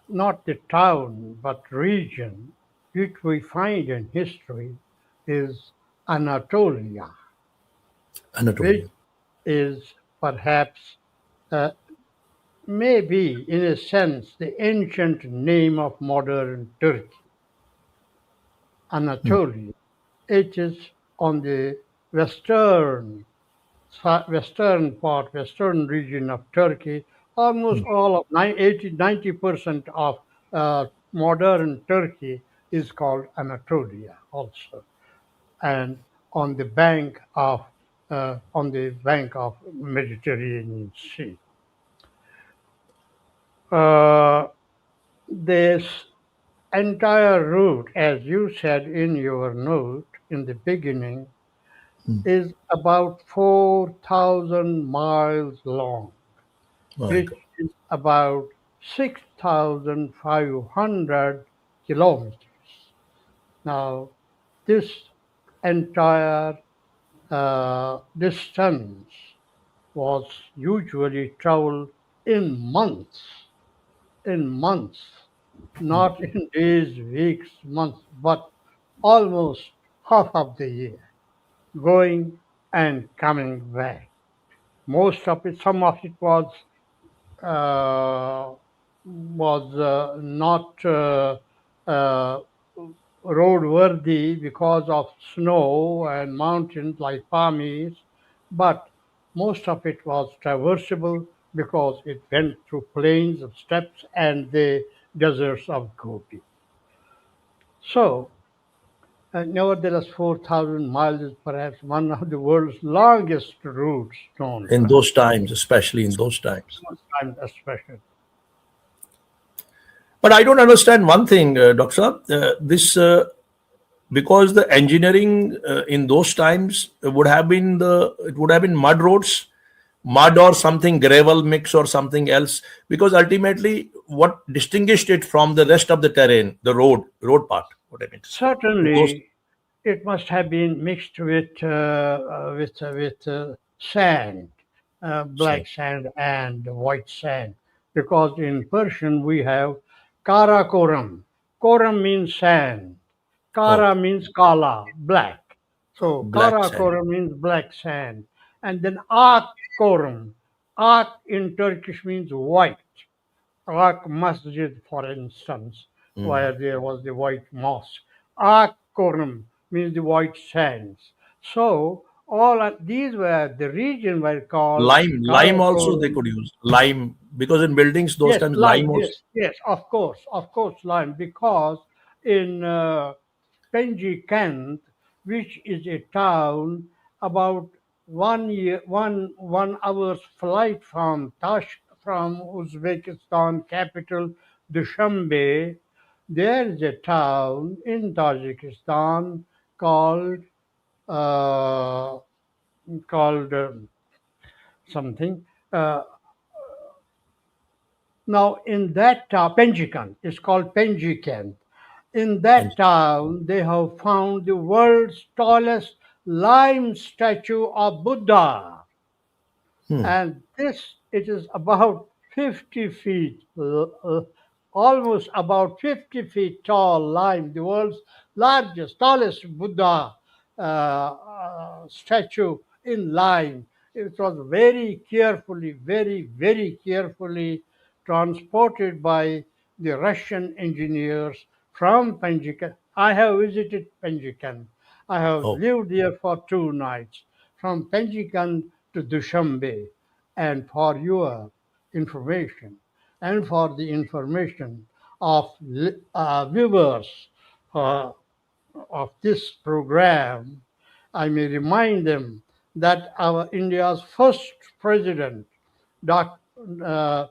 [SPEAKER 2] not the town, but region, which we find in history, is Anatolia,
[SPEAKER 1] Anatolia.
[SPEAKER 2] which is perhaps, maybe in a sense, the ancient name of modern Turkey. Anatolia. It is on the western region of Turkey. Almost all of 90% of modern Turkey is called Anatolia also, and on the bank of Mediterranean Sea. This entire route, as you said in your note in the beginning, is about 4,000 miles long,
[SPEAKER 1] My
[SPEAKER 2] which
[SPEAKER 1] God.
[SPEAKER 2] is about 6,500 kilometers. Now, this entire distance was usually traveled in months, not in days, weeks, months, but almost half of the year, going and coming back. Most of it, some of it uh, was not uh, roadworthy because of snow and mountains like Pamis, but most of it was traversable because it went through plains of steppes and the deserts of Gobi. So, nevertheless, 4,000 miles is perhaps one of the world's longest routes known to
[SPEAKER 1] In
[SPEAKER 2] us,
[SPEAKER 1] those times, especially in those times.
[SPEAKER 2] and especially.
[SPEAKER 1] But I don't understand one thing, Dr. Saab. This because the engineering in those times would have been mud roads, mud or something gravel mix or something else. Because ultimately, what distinguished it from the rest of the terrain, the road part. What I mean to say, those.
[SPEAKER 2] Certainly, it must have been mixed with sand,
[SPEAKER 1] So,
[SPEAKER 2] black sand and white sand, because in Persian we have kara koram. Koram means sand.
[SPEAKER 1] oh,
[SPEAKER 2] Kara means kala, black. So
[SPEAKER 1] black
[SPEAKER 2] kara
[SPEAKER 1] sand.
[SPEAKER 2] koram means black sand, and then ak koram. Ak in Turkish means white. Ak Masjid, for instance, where there was the white mosque. Ak Kornum means the white sands. So all of these were the region were called
[SPEAKER 1] Lime also they
[SPEAKER 2] Karakoram.
[SPEAKER 1] could use lime because in buildings those
[SPEAKER 2] Yes,
[SPEAKER 1] times lime
[SPEAKER 2] lime.
[SPEAKER 1] also.
[SPEAKER 2] Yes, of course, lime. Because in Penji Kent, which is a town about 1 hour's flight from from Uzbekistan capital Dushanbe, there is a town in Tajikistan called uh, called something. Now, in that town, Penjikan, it's called Penjikan. In
[SPEAKER 1] And
[SPEAKER 2] that town, they have found the world's tallest lime statue of Buddha. And this, it is about 50 feet, almost about 50 feet tall lime, the world's largest, tallest Buddha statue in lime. It was very carefully transported by the Russian engineers from Panjikan. I have visited Panjikan. I have
[SPEAKER 1] oh,
[SPEAKER 2] lived there for 2 nights from Panjikan to Dushanbe. And for your information and for the information of viewers uh, of this program, I may remind them that our India's first president, Dr. Uh,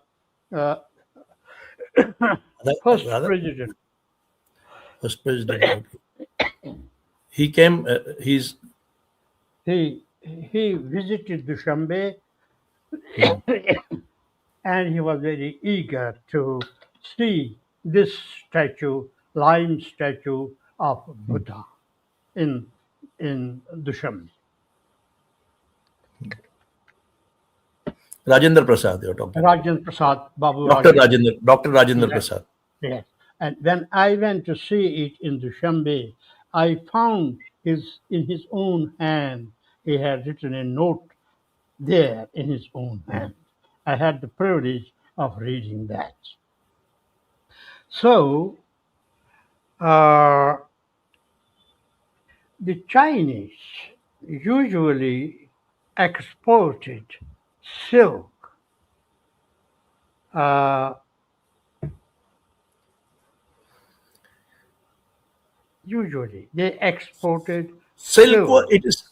[SPEAKER 2] uh, first
[SPEAKER 1] rather
[SPEAKER 2] president,
[SPEAKER 1] first president. Okay. He came. He's
[SPEAKER 2] he visited Dushanbe
[SPEAKER 1] hmm,
[SPEAKER 2] and he was very eager to see this statue, lime statue of Buddha in Dushanbe.
[SPEAKER 1] Rajendra Prasad. You're talking about
[SPEAKER 2] Rajendra Prasad, Babu
[SPEAKER 1] Doctor
[SPEAKER 2] Rajendra.
[SPEAKER 1] Rajendra. Doctor Rajendra
[SPEAKER 2] Yes,
[SPEAKER 1] Prasad.
[SPEAKER 2] yes. And when I went to see it in Dushanbe, I found in his own hand, he had written a note there in his own hand. I had the privilege of reading that. So, uh, the Chinese usually exported silk. Uh, Usually, they exported
[SPEAKER 1] Silk.
[SPEAKER 2] silk.
[SPEAKER 1] It is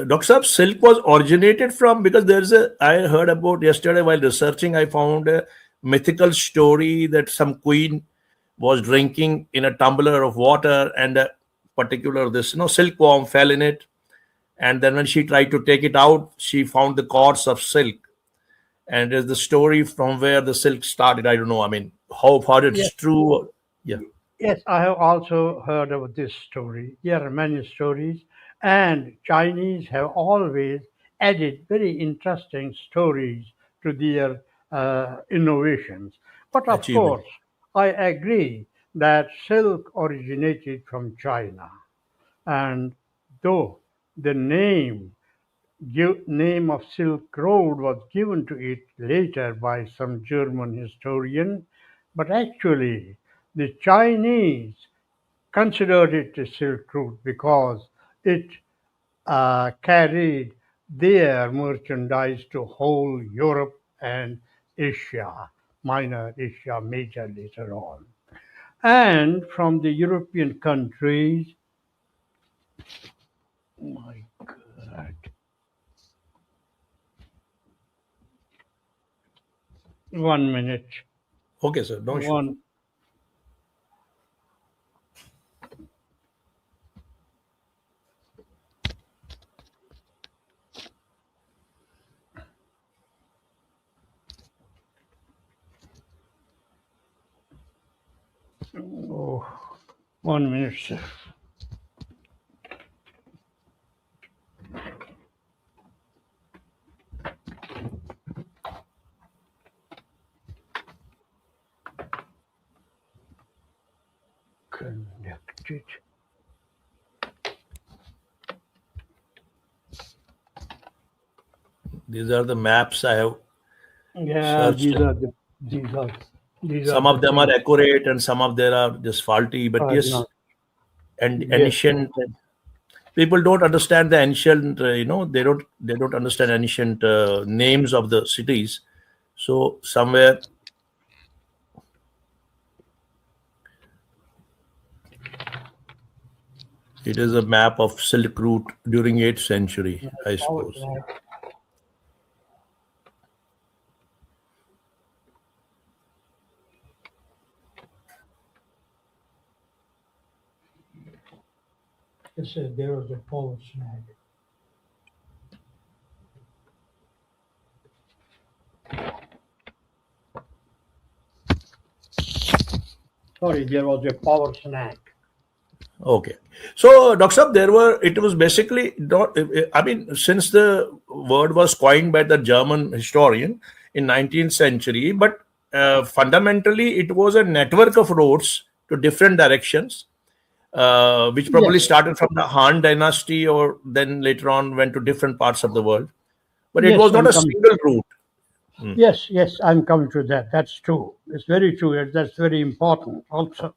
[SPEAKER 1] Doctor Saab, silk was originated from because there's a. I heard about yesterday while researching. I found a mythical story that some queen was drinking in a tumbler of water and a particular this silkworm fell in it And then when she tried to take it out, she found the cords of silk. And there's the story from where the silk started. I don't know. I mean, how far it's
[SPEAKER 2] Yes,
[SPEAKER 1] true. Yeah,
[SPEAKER 2] yes, I have also heard of this story. There are many stories, and Chinese have always added very interesting stories to their innovations. But of
[SPEAKER 1] achievement.
[SPEAKER 2] course, I agree that silk originated from China, and though the name of Silk Road was given to it later by some German historian, but actually the Chinese considered it a Silk Route because it carried their merchandise to whole Europe and Asia, minor Asia, major later on. And from the European countries, my God, one minute,
[SPEAKER 1] Okay, sir. No issue.
[SPEAKER 2] one, oh, 1 minute, sir. Connected.
[SPEAKER 1] These are the maps I have
[SPEAKER 2] Yeah,
[SPEAKER 1] searched.
[SPEAKER 2] these are these are
[SPEAKER 1] Some
[SPEAKER 2] the
[SPEAKER 1] of them are
[SPEAKER 2] things.
[SPEAKER 1] accurate and some of them are just faulty. But yes,
[SPEAKER 2] Not
[SPEAKER 1] and
[SPEAKER 2] yes,
[SPEAKER 1] ancient people don't understand the ancient. They don't understand ancient names of the cities. So somewhere it is a map of Silk Route during 8th century, I
[SPEAKER 2] power
[SPEAKER 1] suppose.
[SPEAKER 2] plant. It said there was a power snag. Sorry, there was a power snag.
[SPEAKER 1] Okay. So, Dr. Saab, it was basically not, I mean, since the word was coined by the German historian in 19th century, but fundamentally it was a network of roads to different directions, which
[SPEAKER 2] Yes,
[SPEAKER 1] probably started from the Han dynasty or then later on went to different parts of the world. But it
[SPEAKER 2] yes,
[SPEAKER 1] was not
[SPEAKER 2] I'm
[SPEAKER 1] a
[SPEAKER 2] coming.
[SPEAKER 1] single route.
[SPEAKER 2] Yes, I'm coming to that. That's true. It's very true. That's very important. Also,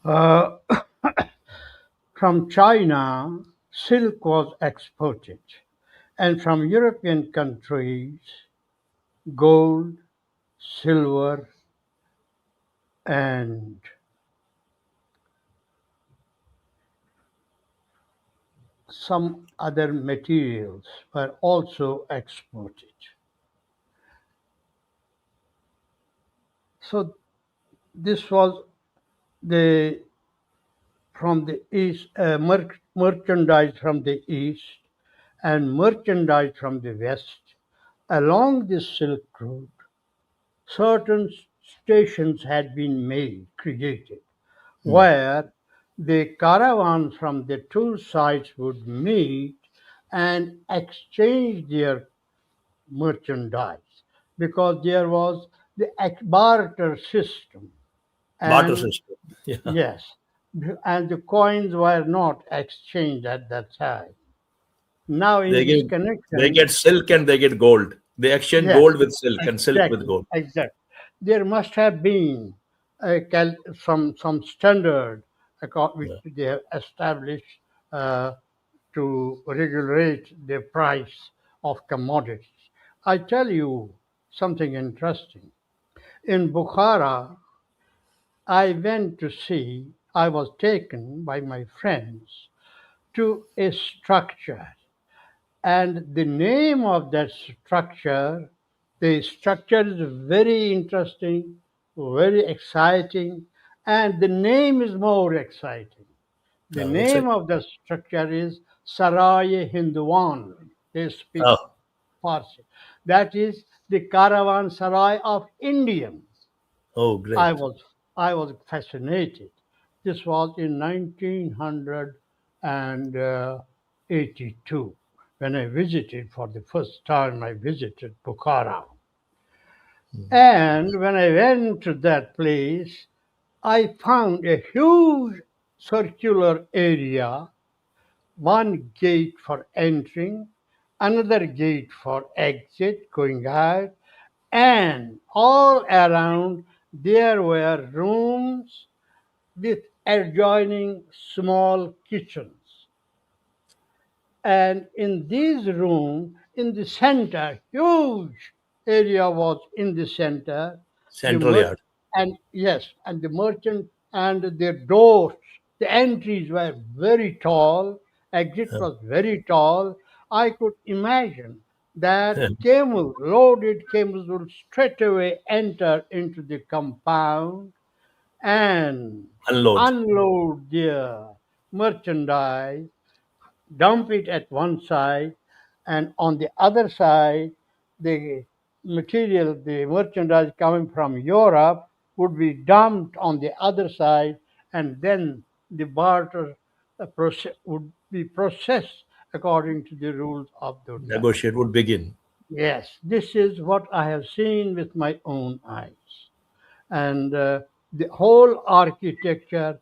[SPEAKER 2] uh, from China, silk was exported, and from European countries, gold, silver, and some other materials were also exported. So this was the from the east merchandise from the east and merchandise from the west along this Silk Road. Certain stations had been created, where the caravans from the two sides would meet and exchange their merchandise because there was the barter system.
[SPEAKER 1] Barter
[SPEAKER 2] And
[SPEAKER 1] system. Yeah.
[SPEAKER 2] yes, and the coins were not exchanged at that time. Now,
[SPEAKER 1] They
[SPEAKER 2] in this
[SPEAKER 1] give they
[SPEAKER 2] connection,
[SPEAKER 1] get silk and they get gold. They exchange
[SPEAKER 2] yes,
[SPEAKER 1] gold with silk and silk with
[SPEAKER 2] exactly,
[SPEAKER 1] gold.
[SPEAKER 2] exactly. There must have been some standard which
[SPEAKER 1] Yeah.
[SPEAKER 2] they have established uh, to regulate the price of commodities. I tell you something interesting. In Bukhara, I was taken by my friends to a structure, and the name of that structure, the structure is very interesting, very exciting, and the name is more exciting The
[SPEAKER 1] That's it.
[SPEAKER 2] name of the structure is Sarai Hindwan. They speak
[SPEAKER 1] Oh,
[SPEAKER 2] Farsi. That is the caravan sarai of Indians.
[SPEAKER 1] oh,
[SPEAKER 2] I
[SPEAKER 1] great.
[SPEAKER 2] was I was fascinated. This was in 1982 when I visited for the first time. I visited Bukhara, and when I went to that place, I found a huge circular area, one gate for entering, another gate for exit, going out, and all around there were rooms with adjoining small kitchens. And in these rooms, in the center, huge area was in the center. The
[SPEAKER 1] Central
[SPEAKER 2] mer-
[SPEAKER 1] Yard.
[SPEAKER 2] and yes, and the merchant and their doors, the entries were very tall. Exit was very tall. I could imagine that loaded camels would straight away enter into the compound and
[SPEAKER 1] Unload.
[SPEAKER 2] unload their merchandise, dump it at one side, and on the other side, the material, the merchandise coming from Europe would be dumped on the other side, and then the barter would be processed according to the rules of those times.
[SPEAKER 1] Negotiate would begin.
[SPEAKER 2] Yes, this is what I have seen with my own eyes. And the whole architecture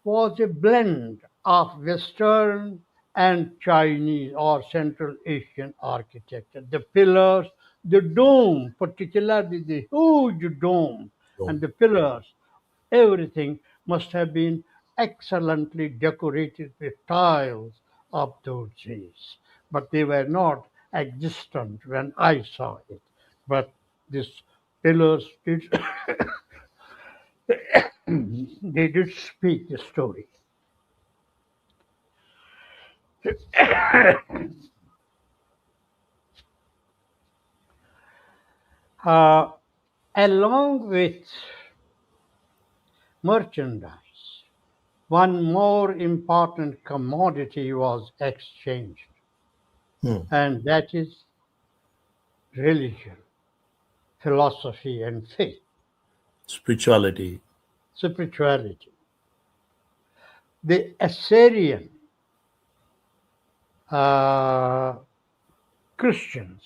[SPEAKER 2] was a blend of Western and Chinese or Central Asian architecture. The pillars, the dome, particularly the huge dome, and
[SPEAKER 1] Boom.
[SPEAKER 2] the pillars, everything must have been excellently decorated with tiles of those days. But they were not existent when I saw it. But these pillars did, they did speak the story. Uh, Along with merchandise, one more important commodity was exchanged,
[SPEAKER 1] Hmm.
[SPEAKER 2] and that is religion, philosophy, and faith,
[SPEAKER 1] Spirituality.
[SPEAKER 2] spirituality. The Assyrian uh, Christians,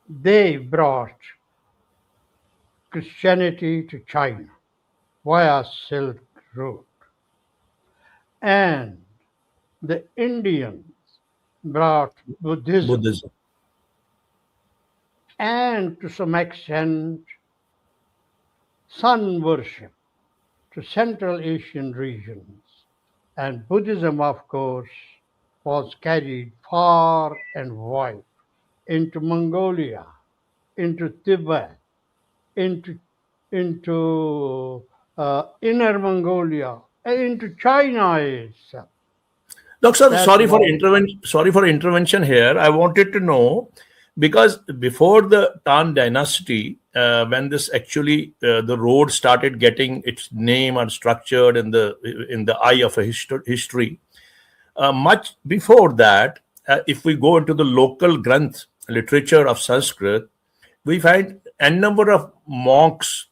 [SPEAKER 2] they brought Christianity to China via Silk Road, and the Indians brought Buddhism,
[SPEAKER 1] Buddhism.
[SPEAKER 2] and to some extent sun worship to Central Asian regions. And Buddhism, of course, was carried far and wide into Mongolia, into Tibet, into Inner Mongolia, and into China itself.
[SPEAKER 1] Doctor,
[SPEAKER 2] That was
[SPEAKER 1] sorry for intervention here. I wanted to know because before the Tan dynasty, when this actually the road started getting its name and structured in the eye of a history, much before that, if we go into the local granth literature of Sanskrit, we find a number of monks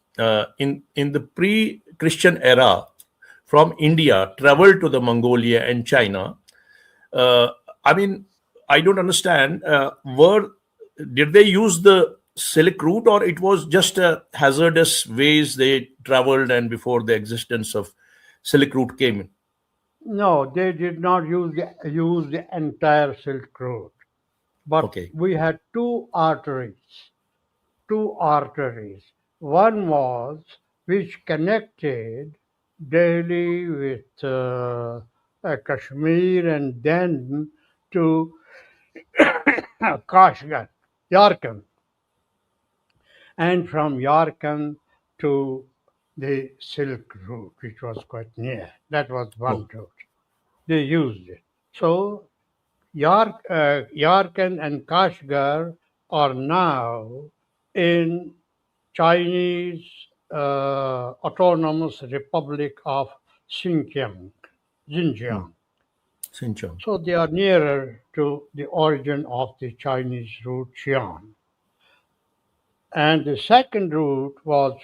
[SPEAKER 1] in the pre-Christian era from India traveled to the Mongolia and China. Uh, I mean, I don't understand. Were did they use the Silk Route, or it was just a hazardous ways they traveled, and before the existence of Silk Route came in?
[SPEAKER 2] no, they did not use the entire Silk Road, but
[SPEAKER 1] Okay.
[SPEAKER 2] we had two arteries. One was which connected Delhi with Kashmir and then to Kashgar, Yarkand, and from Yarkand to the Silk Route, which was quite near. That was
[SPEAKER 1] Oh,
[SPEAKER 2] one route. They used it. So Yarkand and Kashgar are now in Chinese Autonomous Republic of Xinjiang. Xinjiang.
[SPEAKER 1] Xinjiang.
[SPEAKER 2] So they are nearer to the origin of the Chinese root Xi'an. And the second route was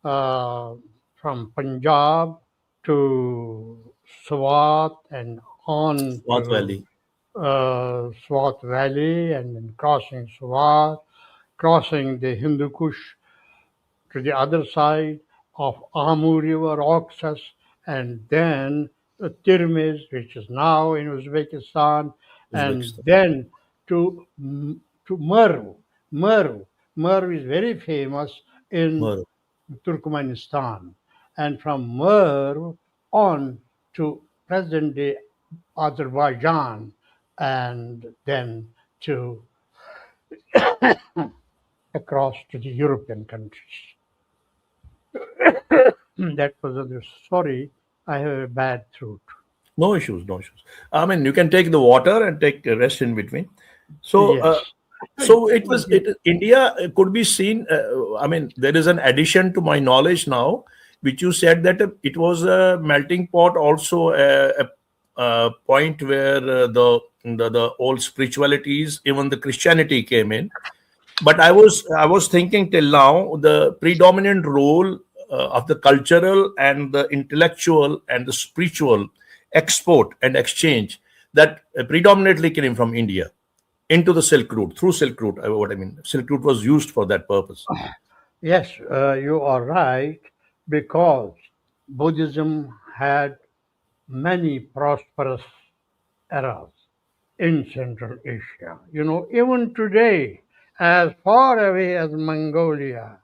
[SPEAKER 2] uh, from Punjab to Swat and on
[SPEAKER 1] Swat
[SPEAKER 2] to
[SPEAKER 1] Valley.
[SPEAKER 2] Swat Valley, and then crossing Swat, crossing the Hindu Kush to the other side of Amu River, Oxus, and then Tirmiz, which is now in Uzbekistan, and
[SPEAKER 1] Uzbekistan.
[SPEAKER 2] then to to Merv. Merv. Merv is very famous in
[SPEAKER 1] Mer.
[SPEAKER 2] Turkmenistan, and from Merv on to present-day Azerbaijan, and then to across to the European countries. That was a sorry. I have a bad throat.
[SPEAKER 1] No issues, no issues. I mean, you can take the water and take a rest in between. So,
[SPEAKER 2] Yes.
[SPEAKER 1] so it was. India could be seen. I mean, there is an addition to my knowledge now, which you said that it was a melting pot, also a point where the old spiritualities, even the Christianity, came in. But I was thinking till now the predominant role of the cultural and the intellectual and the spiritual export and exchange that predominantly came from India into the Silk Route, through Silk Route. What I mean, Silk Route was used for that purpose.
[SPEAKER 2] Yes, you are right, because Buddhism had many prosperous eras in Central Asia. Even today, as far away as Mongolia,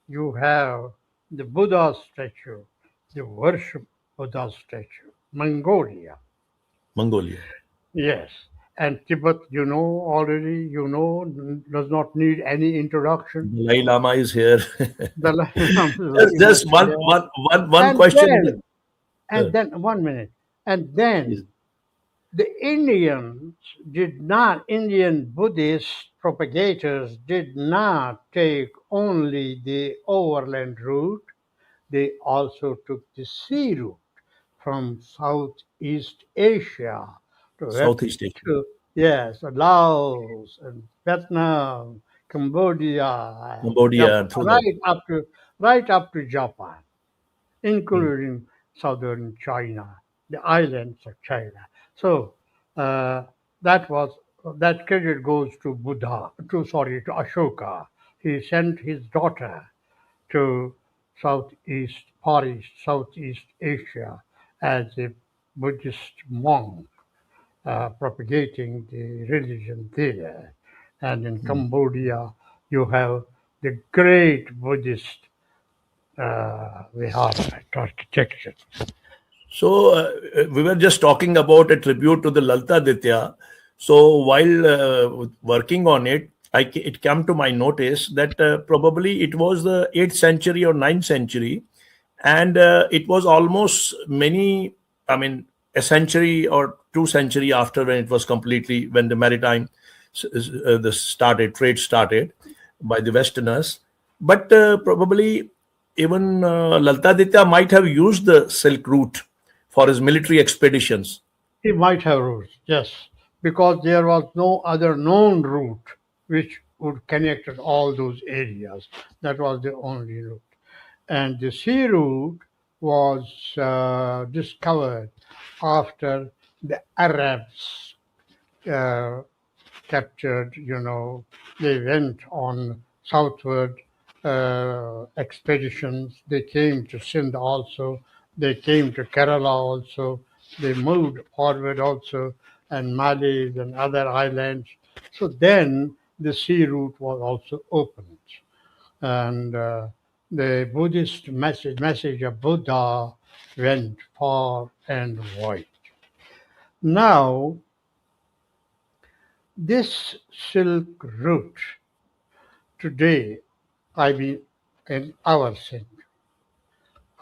[SPEAKER 2] you have the Buddha statue, the worship Buddha statue. Mongolia.
[SPEAKER 1] Mongolia.
[SPEAKER 2] Yes. And Tibet, already, does not need any introduction.
[SPEAKER 1] Dalai Lama is here.
[SPEAKER 2] The Lama is
[SPEAKER 1] just
[SPEAKER 2] very much
[SPEAKER 1] just one,
[SPEAKER 2] there.
[SPEAKER 1] one, one, one
[SPEAKER 2] And
[SPEAKER 1] question.
[SPEAKER 2] then,
[SPEAKER 1] Uh,
[SPEAKER 2] and then, 1 minute. And
[SPEAKER 1] yes.
[SPEAKER 2] then the Indian Buddhist propagators did not take only the overland route, they also took the sea route from Southeast Asia to
[SPEAKER 1] Southeast Asia.
[SPEAKER 2] yes, Laos and Vietnam, Cambodia, and
[SPEAKER 1] Cambodia,
[SPEAKER 2] Japan,
[SPEAKER 1] and through that.
[SPEAKER 2] right up to Japan, including southern China, the islands of China. So uh, that was that credit goes to to Ashoka. He sent his daughter to Southeast Asia as a Buddhist monk, propagating the religion there. And in Cambodia, you have the great Buddhist Vihara architecture.
[SPEAKER 1] So we were just talking about a tribute to the Lalta Ditya. So while working on it, it came to my notice that probably it was the 8th century or 9th century, and it was almost I mean, a century or 2 century after when the maritime trade started by the Westerners. But probably even Lalta Ditya might have used the Silk Route for his military expeditions.
[SPEAKER 2] He might have routes, yes, because there was no other known route which would connect all those areas. That was the only route. And the sea route was discovered after the Arabs uh, captured, they went on southward expeditions. They came to Sindh also. They came to Kerala also. They moved forward also, and Mali and other islands. So then the sea route was also opened. And the Buddhist message of Buddha went far and wide. Now, this Silk Route today, I mean, in our century,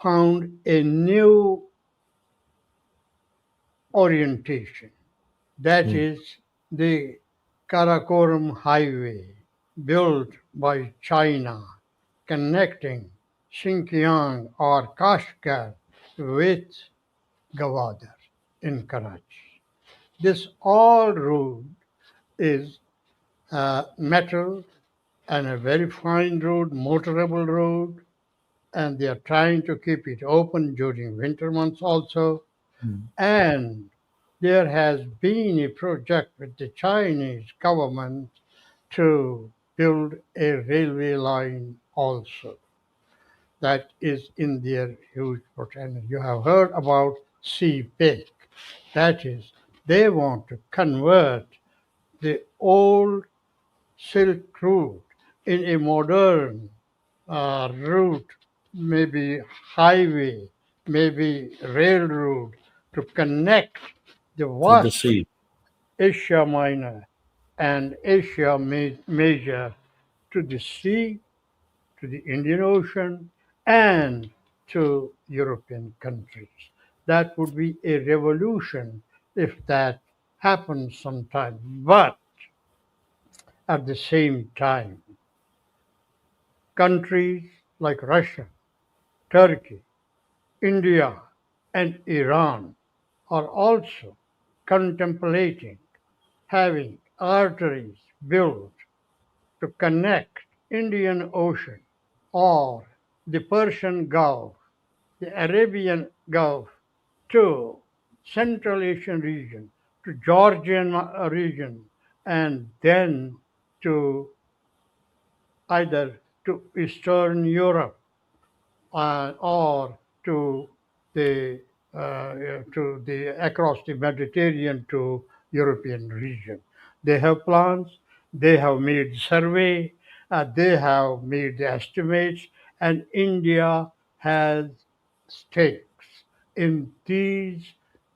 [SPEAKER 2] found a new orientation. That is the Karakoram Highway, built by China, connecting Xinjiang or Kashgar with Gwadar in Karachi. This all road is metal and a very fine road, motorable road, and they are trying to keep it open during winter months also. And there has been a project with the Chinese government to build a railway line also. That is in their huge potential. You have heard about CPEC. That is, they want to convert the old Silk Route in a modern route, maybe highway, maybe railroad, to connect the
[SPEAKER 1] To the
[SPEAKER 2] vast
[SPEAKER 1] sea.
[SPEAKER 2] Asia Minor and Asia Major to the sea, to the Indian Ocean, and to European countries. That would be a revolution if that happens sometime. But at the same time, countries like Russia, Turkey, India, and Iran are also contemplating having arteries built to connect Indian Ocean or the Persian Gulf, the Arabian Gulf to Central Asian region, to Georgian region, and then to either to Eastern Europe or the to the across the Mediterranean to European region. They have plans. They have made survey. They have made the estimates, and India has stakes in these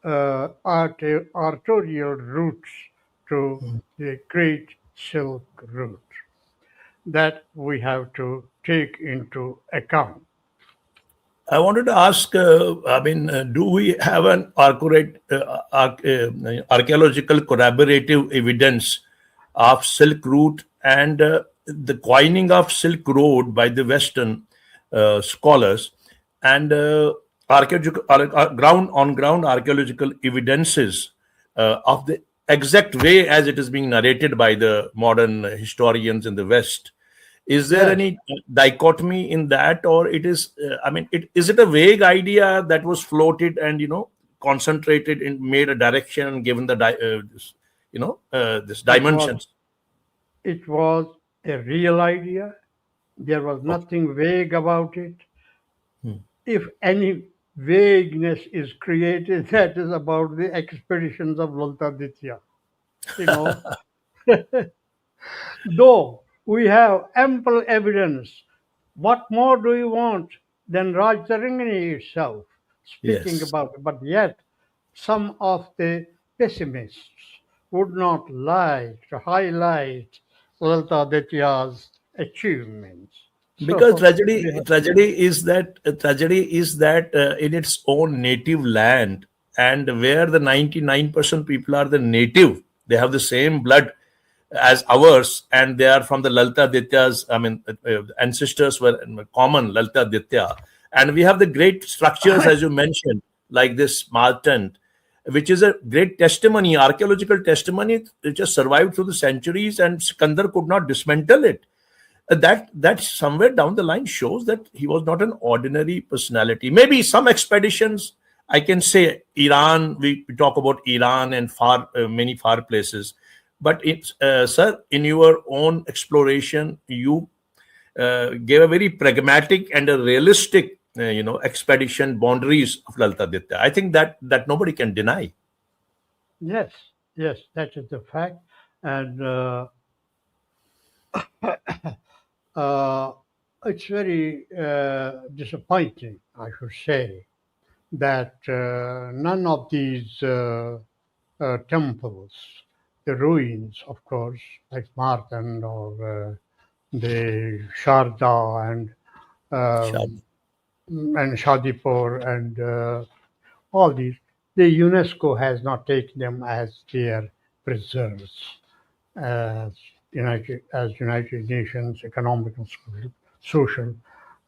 [SPEAKER 2] arterial routes to the Great Silk Route that we have to take into account.
[SPEAKER 1] I wanted to ask, do we have an archaeological corroborative evidence of Silk Route and the coining of Silk Road by the Western scholars and ground archaeological evidences of the exact way as it is being narrated by the modern historians in the West? Is there
[SPEAKER 2] Yes.
[SPEAKER 1] any dichotomy in that, or it is? Is it a vague idea that was floated and concentrated and made a direction and given the this
[SPEAKER 2] It was
[SPEAKER 1] dimensions?
[SPEAKER 2] it was a real idea. There was
[SPEAKER 1] Okay.
[SPEAKER 2] nothing vague about it. If any vagueness is created, that is about the expeditions of Laltaditya. You know, though we have ample evidence, what more do you want than Rajtarangani itself speaking
[SPEAKER 1] Yes,
[SPEAKER 2] about it? But yet, some of the pessimists would not like to highlight Laltaditya's achievements.
[SPEAKER 1] because
[SPEAKER 2] So
[SPEAKER 1] tragedy
[SPEAKER 2] they have,
[SPEAKER 1] tragedy is that in its own native land, and where the 99% people are the native, they have the same blood as ours, and they are from the Lalta Dityas. Ancestors were common Lalta Ditya, and we have the great structures as you mentioned, like this Martin, which is a great testimony, archaeological testimony, which has survived through the centuries, and Sikandar could not dismantle it. That somewhere down the line shows that he was not an ordinary personality. Maybe some expeditions, I can say Iran. We talk about Iran and many far places, but it's sir, in your own exploration, you gave a very pragmatic and a realistic, expedition boundaries of Laltaditya. I think that nobody can deny.
[SPEAKER 2] yes, yes, that is the fact. And uh, it's very disappointing, I should say, that none of these temples, the ruins, of course, like Martan or the Sharda
[SPEAKER 1] Shab-
[SPEAKER 2] and Shadipur and all these, the UNESCO has not taken them as their preserves as United Nations Economic and Social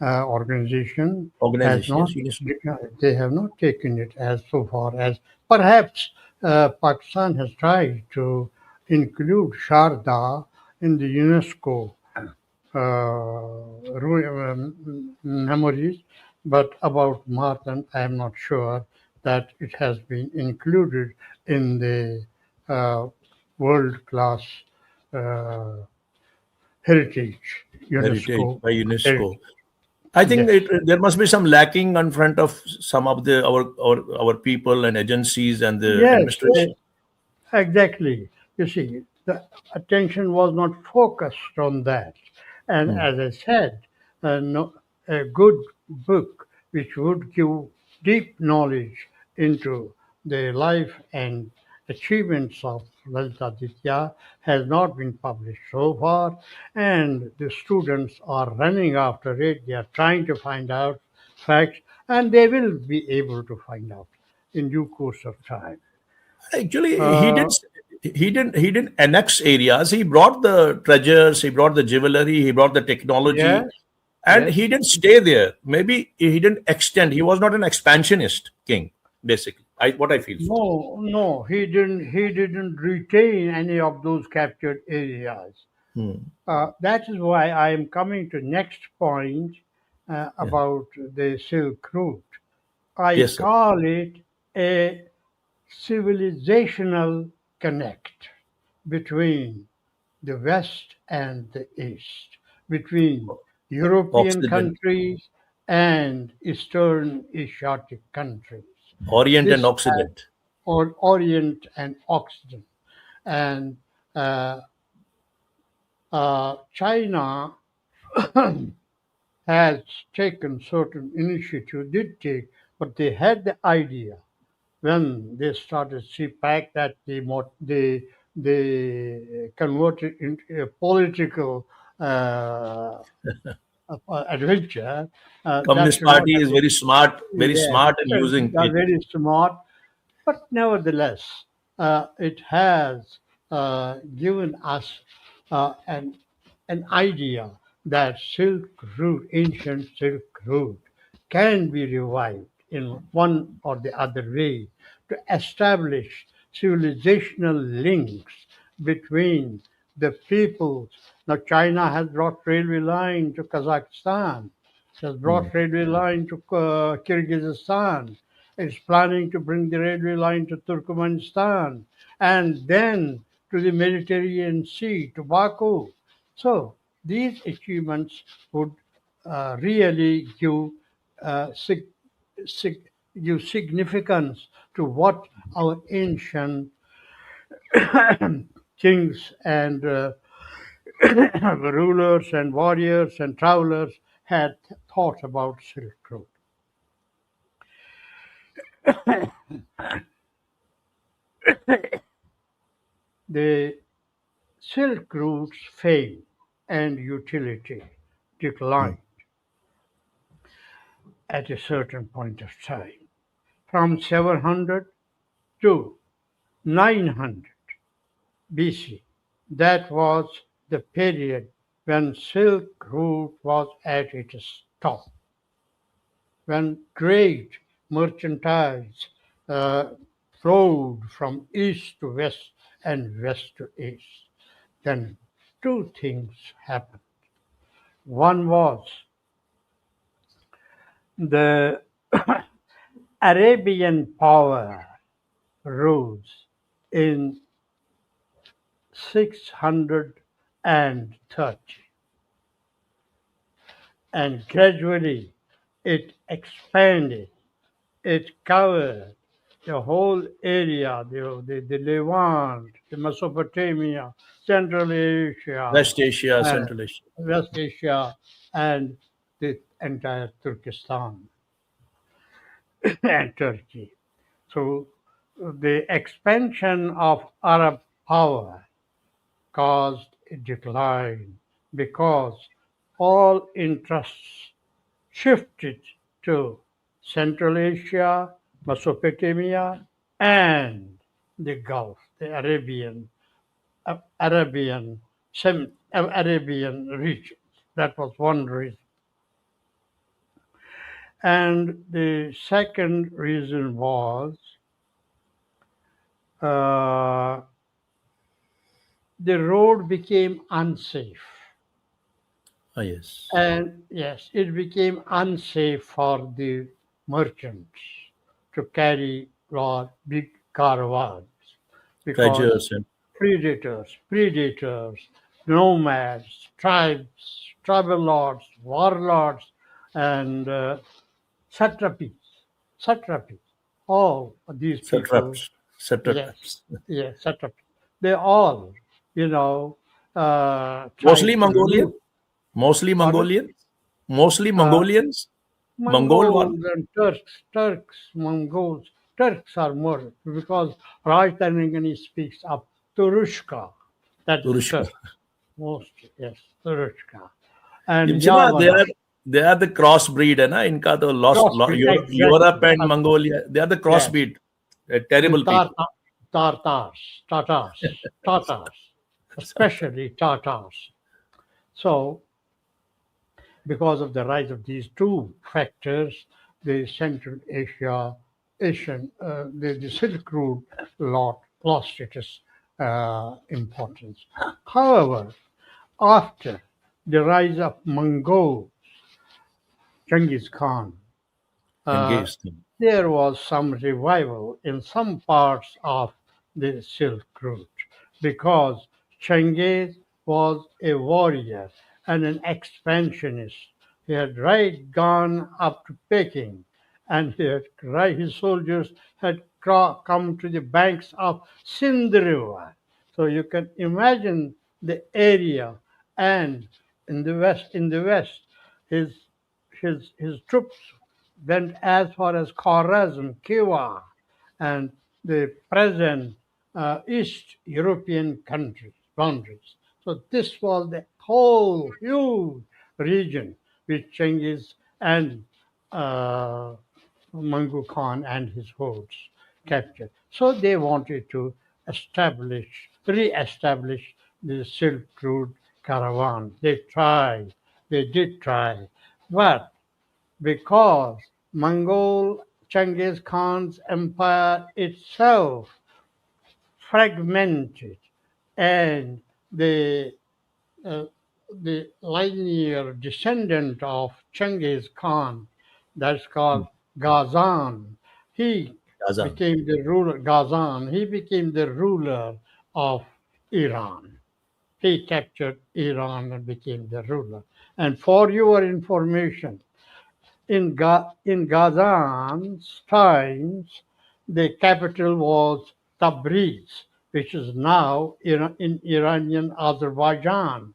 [SPEAKER 2] organization has
[SPEAKER 1] Organization,
[SPEAKER 2] not,
[SPEAKER 1] yes, UNESCO.
[SPEAKER 2] they have not taken it as so far as perhaps Pakistan has tried to include Sharda in the UNESCO memories, but about Matan, I am not sure that it has been included in the world class uh, heritage,
[SPEAKER 1] Heritage
[SPEAKER 2] UNESCO
[SPEAKER 1] by
[SPEAKER 2] heritage.
[SPEAKER 1] UNESCO. I think
[SPEAKER 2] Yes,
[SPEAKER 1] there must be some lacking in front of some of the our people and agencies and the
[SPEAKER 2] yes,
[SPEAKER 1] administration.
[SPEAKER 2] exactly. You see, the attention was not focused on that. And
[SPEAKER 1] Hmm.
[SPEAKER 2] as I said, no, a good book which would give deep knowledge into the life and achievements of Lalitaditya has not been published so far, and the students are running after it. They are trying to find out facts, and they will be able to find out in due course of time.
[SPEAKER 1] Actually,
[SPEAKER 2] Uh,
[SPEAKER 1] he didn't annex areas. He brought the treasures, he brought the jewelry, he brought the
[SPEAKER 2] yes,
[SPEAKER 1] technology, and
[SPEAKER 2] yes.
[SPEAKER 1] he didn't stay there. Maybe he didn't extend. He was not an expansionist king, basically. What I feel so.
[SPEAKER 2] No, no, he didn't. He didn't retain any of those captured areas.
[SPEAKER 1] Hmm.
[SPEAKER 2] That is why I am coming to next point
[SPEAKER 1] Yeah.
[SPEAKER 2] about the Silk Route. I
[SPEAKER 1] Yes, sir.
[SPEAKER 2] call it a civilizational connect between the West and the East, between European
[SPEAKER 1] Occident,
[SPEAKER 2] countries and Eastern Asiatic countries.
[SPEAKER 1] Orient and
[SPEAKER 2] This has
[SPEAKER 1] Occident.
[SPEAKER 2] Orient and Occident. And uh, China has taken certain initiative, did take, but they had the idea when they started CPAC that they converted into a political uh, adventure. That
[SPEAKER 1] Communist
[SPEAKER 2] should not
[SPEAKER 1] Party
[SPEAKER 2] have
[SPEAKER 1] is
[SPEAKER 2] been.
[SPEAKER 1] very
[SPEAKER 2] Yes,
[SPEAKER 1] smart in using
[SPEAKER 2] they are
[SPEAKER 1] it.
[SPEAKER 2] very smart. But nevertheless, it has given us an idea that ancient Silk Route, can be revived in one or the other way to establish civilizational links between the peoples. Now, China has brought railway line to Kazakhstan, has
[SPEAKER 1] Hmm.
[SPEAKER 2] brought railway line to Kyrgyzstan, is planning to bring the railway line to Turkmenistan and then to the Mediterranean Sea, to Baku. So these achievements would really give significance to what our ancient kings and rulers and warriors and travelers had thought about Silk Road. The Silk Route's fame and utility
[SPEAKER 1] Hmm.
[SPEAKER 2] declined at a certain point of time. From 700 to 900 BC, that was the period when Silk Route was at its top, when great merchandise uh, flowed from east to west and west to east. Then two things happened. One was the Arabian power rose in 630, and gradually it expanded. It covered the whole area, the Levant, the Mesopotamia, Central Asia,
[SPEAKER 1] West Asia,
[SPEAKER 2] uh,
[SPEAKER 1] Central Asia.
[SPEAKER 2] West Asia, and the entire Turkestan and Turkey. So the expansion of Arab power caused a decline because all interests shifted to Central Asia, Mesopotamia, and the Gulf, the Arabian region. That was one reason. And the second reason was uh, the road became unsafe.
[SPEAKER 1] Yes.
[SPEAKER 2] And yes, it became unsafe for the merchants to carry big caravans because
[SPEAKER 1] Treasures and
[SPEAKER 2] predators, nomads, tribes, tribal lords, warlords, and satrapies. All of these people,
[SPEAKER 1] satraps.
[SPEAKER 2] yes,
[SPEAKER 1] Satraps.
[SPEAKER 2] yes, satrapies. They all, you know,
[SPEAKER 1] Mostly
[SPEAKER 2] tried to loot.
[SPEAKER 1] Mongolian. Mostly
[SPEAKER 2] Pardon?
[SPEAKER 1] Mongolians. Mostly
[SPEAKER 2] Uh,
[SPEAKER 1] Mongolians. Mongol one.
[SPEAKER 2] Mongols and Mongols. Turks are more because Rajtanangani speaks of Turushka. That is
[SPEAKER 1] Turushka.
[SPEAKER 2] Turk. Most, yes, Turushka. And
[SPEAKER 1] Imchina,
[SPEAKER 2] Yavana.
[SPEAKER 1] they are the crossbreed, है ना? इनका तो
[SPEAKER 2] Crossbreed,
[SPEAKER 1] Europe
[SPEAKER 2] exactly.
[SPEAKER 1] and Mongolia. They are the
[SPEAKER 2] Yes.
[SPEAKER 1] crossbreed.
[SPEAKER 2] The
[SPEAKER 1] Terrible people.
[SPEAKER 2] Tatars, especially Tatars. So, because of the rise of these two factors, the Central the Silk Route lost its importance. However, after the rise of Mongol Genghis Khan, uh,
[SPEAKER 1] Engaged them.
[SPEAKER 2] there was some revival in some parts of the Silk Route because Chengiz was a warrior and an expansionist. He had gone up to Peking and his soldiers had come to the banks of Sindh River. So you can imagine the area, and in the west, his his troops went as far as Khwarezm, Khiva, and the present East European countries, boundaries. So this was the whole huge region which Genghis and uh, Mangu Khan and his hordes captured. So they wanted to re-establish the Silk Road caravan. They did try, but because Mongol Genghis Khan's empire itself fragmented and the uh, the linear descendant of Genghis Khan, that's called Ghazan, he
[SPEAKER 1] Kazan.
[SPEAKER 2] became the ruler. Ghazan, he became the ruler of Iran. He captured Iran and became the ruler. And for your information, in Ghazan's times, the capital was Tabriz, which is now in Iranian Azerbaijan.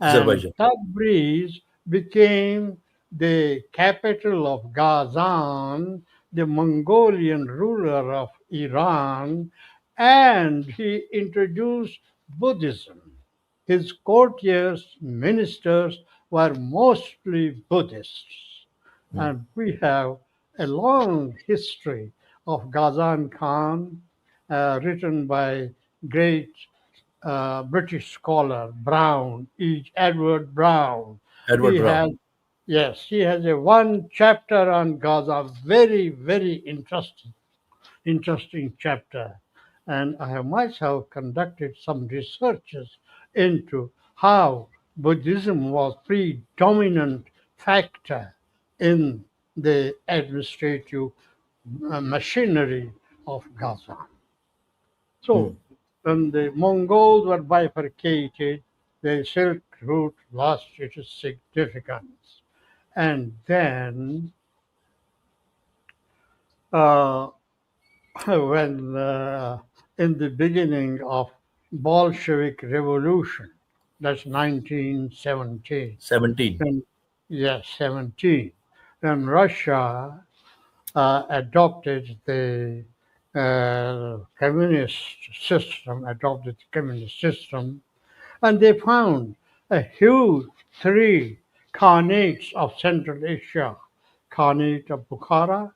[SPEAKER 2] And
[SPEAKER 1] Azerbaijan.
[SPEAKER 2] Tabriz became the capital of Ghazan, the Mongolian ruler of Iran, and he introduced Buddhism. His courtiers, ministers were mostly Buddhists. And we have a long history of Ghazan Khan, written by great British scholar Brown, Edward Brown.
[SPEAKER 1] Edward
[SPEAKER 2] He
[SPEAKER 1] Brown.
[SPEAKER 2] has, yes, he has a one chapter on Gaza, very, very interesting chapter. And I have myself conducted some researches into how Buddhism was predominant factor in the administrative machinery of Gaza. So when the Mongols were bifurcated, the Silk Route lost its significance. And then uh, when in the beginning of Bolshevik Revolution, that's 1917,
[SPEAKER 1] 17.
[SPEAKER 2] when, yes, 17, when Russia adopted the communist system, and they found a huge three khanates of Central Asia: Khanate of Bukhara,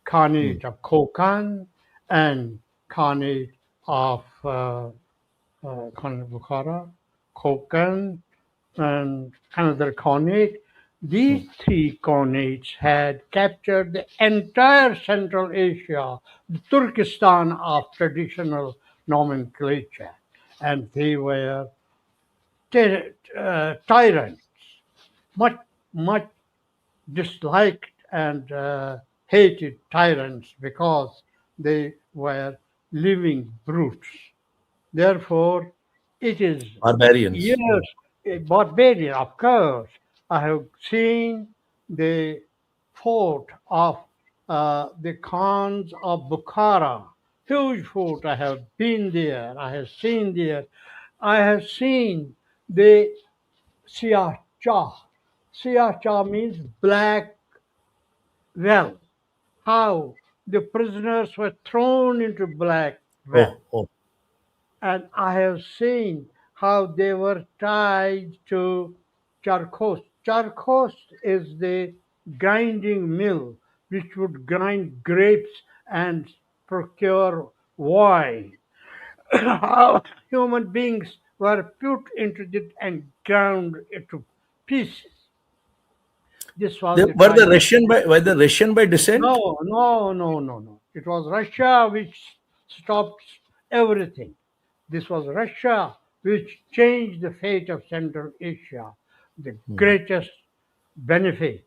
[SPEAKER 2] Khanate of Kokand, and Khanate of Khanate of Bukhara, Kokand, and another Khanate. These three Khanates had captured the entire Central Asia, the Turkestan of traditional nomenclature, and they were tyrants, much disliked and hated tyrants because they were living brutes. Therefore, it is
[SPEAKER 1] Barbarians.
[SPEAKER 2] years, a barbarian, of course. I have seen the fort of the Khans of Bukhara, huge fort. I have been there. I have seen there. I have seen the Siyah Chah. Siyah Chah means black well. How the prisoners were thrown into black well.
[SPEAKER 1] Oh.
[SPEAKER 2] And I have seen how they were tied to charcoal. Charcoal is the grinding mill which would grind grapes and procure wine. How human beings were put into it and ground into pieces. This was the
[SPEAKER 1] Were the
[SPEAKER 2] time.
[SPEAKER 1] Russian by descent?
[SPEAKER 2] No. It was Russia which stopped everything. This was Russia which changed the fate of Central Asia. The greatest benefit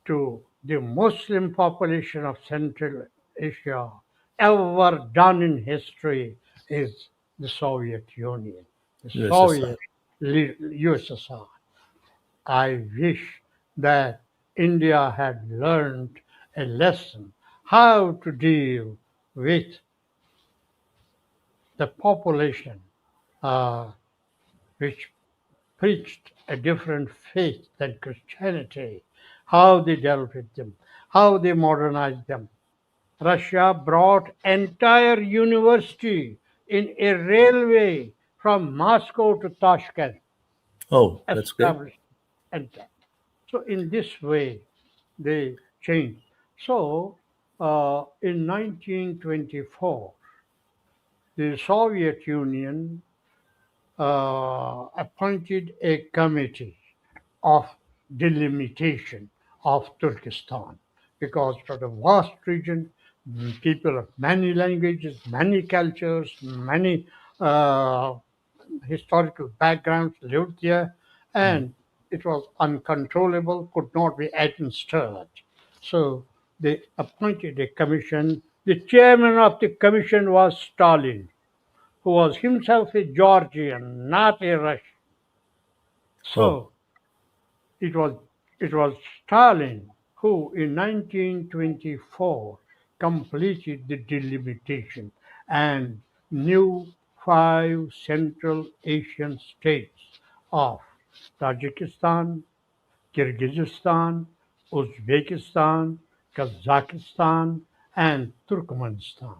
[SPEAKER 2] to the Muslim population of Central Asia ever done in history is the Soviet Union, the
[SPEAKER 1] USSR.
[SPEAKER 2] Soviet USSR. I wish that India had learned a lesson how to deal with the population which preached a different faith than Christianity, how they dealt with them, how they modernized them. Russia brought entire university in a railway from Moscow to Tashkent,
[SPEAKER 1] Oh, that's great.
[SPEAKER 2] established entire. So in this way, they changed. So in 1924, the Soviet Union appointed a committee of delimitation of Turkestan because it was a vast region, people of many languages, many cultures, many uh, historical backgrounds lived there, and it was uncontrollable, could not be administered. So they appointed a commission. The chairman of the commission was Stalin, who was himself a Georgian, not a Russian.
[SPEAKER 1] Oh,
[SPEAKER 2] So it was it was Stalin who in 1924 completed the delimitation and new five Central Asian states of Tajikistan, Kyrgyzstan, Uzbekistan, Kazakhstan, and Turkmenistan.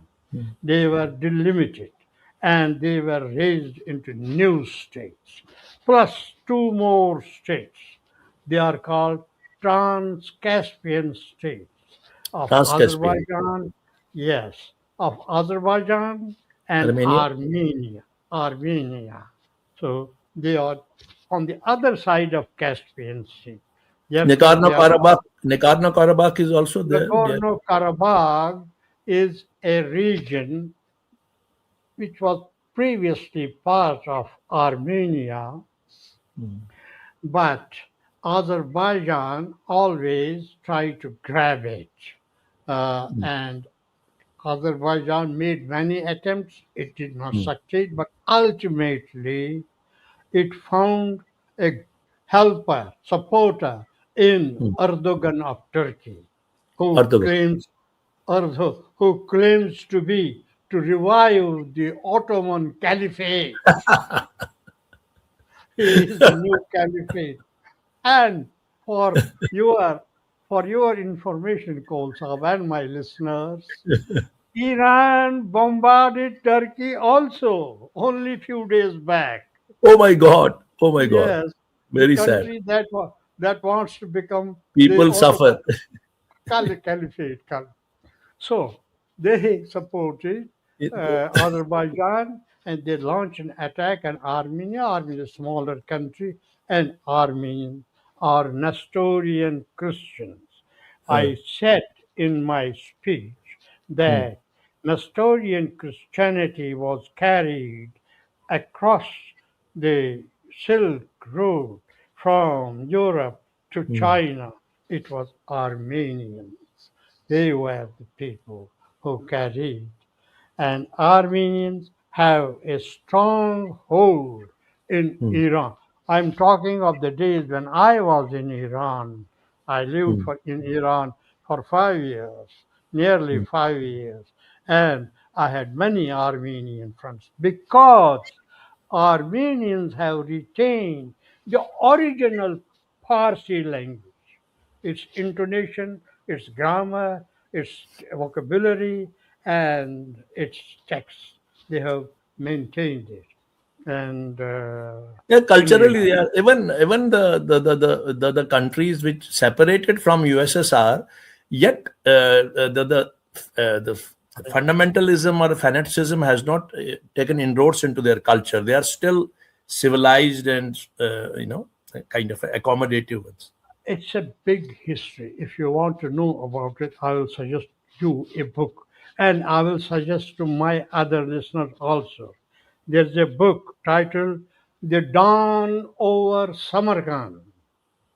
[SPEAKER 2] They were delimited and they were raised into new states, plus two more states. They are called Trans-Caspian states of
[SPEAKER 1] Trans-Caspian.
[SPEAKER 2] Azerbaijan, yes, of Azerbaijan and
[SPEAKER 1] Armenia.
[SPEAKER 2] Armenia. So they are on the other side of Caspian Sea. Therefore, they are
[SPEAKER 1] Nagorno-Karabakh is also there.
[SPEAKER 2] Nagorno-Karabakh is a region which was previously part of Armenia, but Azerbaijan always tried to grab it. And Azerbaijan made many attempts, it did not succeed, but ultimately it found a helper, supporter in Erdogan of Turkey, who
[SPEAKER 1] Erdogan.
[SPEAKER 2] claims who claims to revive the Ottoman Caliphate. He is the new caliphate. And for your for your information, Kolsab and my listeners, Iran bombarded Turkey also only few days back.
[SPEAKER 1] Oh my God. Oh my God.
[SPEAKER 2] Yes, the
[SPEAKER 1] Very sad.
[SPEAKER 2] country that wants to become the
[SPEAKER 1] People
[SPEAKER 2] Ottoman
[SPEAKER 1] suffer.
[SPEAKER 2] Caliphate. So they supported Azerbaijan and they launched an attack on Armenia. Armenia is a smaller country, and are Nestorian Christians.
[SPEAKER 1] Uh,
[SPEAKER 2] I said in my speech
[SPEAKER 1] hmm,
[SPEAKER 2] that Nestorian Christianity was carried across the Silk Road from Europe to
[SPEAKER 1] hmm,
[SPEAKER 2] China. It was Armenians. They were the people who carried, and Armenians have a strong hold in
[SPEAKER 1] hmm,
[SPEAKER 2] Iran. I'm talking of the days when I was in Iran. I lived
[SPEAKER 1] hmm,
[SPEAKER 2] in Iran for 5 years, nearly
[SPEAKER 1] hmm.
[SPEAKER 2] 5 years, and I had many Armenian friends because Armenians have retained the original Parsi language, its intonation, its grammar, its vocabulary, and its text. They have maintained it. And
[SPEAKER 1] Yeah,
[SPEAKER 2] in
[SPEAKER 1] culturally,
[SPEAKER 2] Iran,
[SPEAKER 1] yeah. Even the countries which separated from USSR, yet the fundamentalism or fanaticism has not taken inroads into their culture. They are still civilized and kind of accommodative ones.
[SPEAKER 2] it's a big history. If you want to know about it, I will suggest you a book. And I will suggest to my other listeners also. There's a book titled The Dawn Over Samarkand.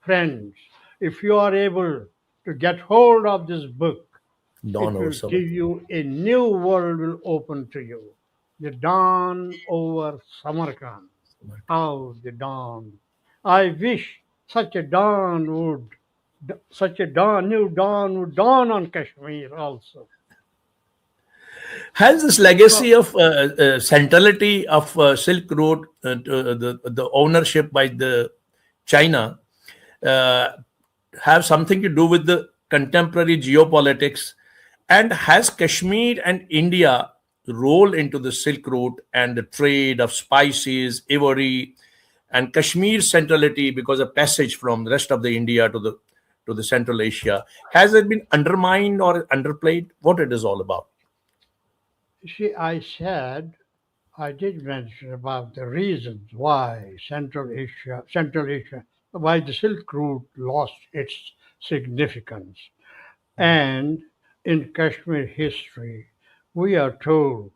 [SPEAKER 2] Friends, if you are able to get hold of this book,
[SPEAKER 1] Dawn
[SPEAKER 2] it
[SPEAKER 1] over
[SPEAKER 2] will
[SPEAKER 1] summer.
[SPEAKER 2] give you a new world will open to you. The dawn over Samarkand. How the dawn. I wish such a new dawn would dawn on Kashmir also.
[SPEAKER 1] Has this
[SPEAKER 2] So
[SPEAKER 1] legacy of centrality of Silk Road, the ownership by the China, uh, have something to do with the contemporary geopolitics, and has Kashmir and India role into the Silk Route and the trade of spices, ivory, and Kashmir's centrality because of passage from the rest of the India to the Central Asia, has it been undermined or underplayed? What it is all about?
[SPEAKER 2] see, I did mention about the reasons why Central Asia, why the Silk Route lost its significance. And in Kashmir history, we are told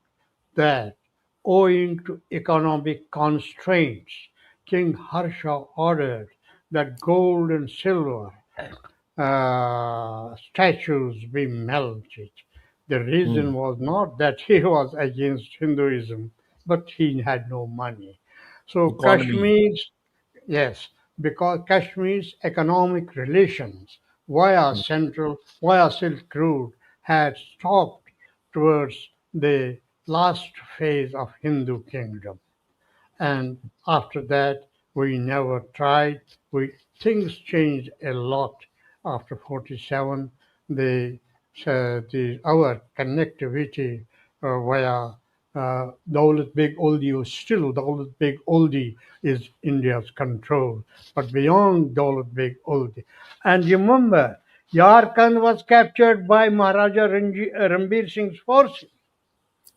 [SPEAKER 2] that owing to economic constraints, King Harsha ordered that gold and silver statues be melted. The
[SPEAKER 1] Hmm.
[SPEAKER 2] reason was not that he was against Hinduism, but he had no money. So
[SPEAKER 1] Economy.
[SPEAKER 2] yes, because Kashmir's economic relations via Silk Road had stopped towards the last phase of Hindu kingdom. And after that, we never tried. We Things changed a lot after 47. The our connectivity via Dawlat Beg Oldi was still Dawlat Beg Oldi is India's control, but beyond Dawlat Beg Oldi. And remember, Yarkand was captured by Maharaja Ranbir Singh's forces.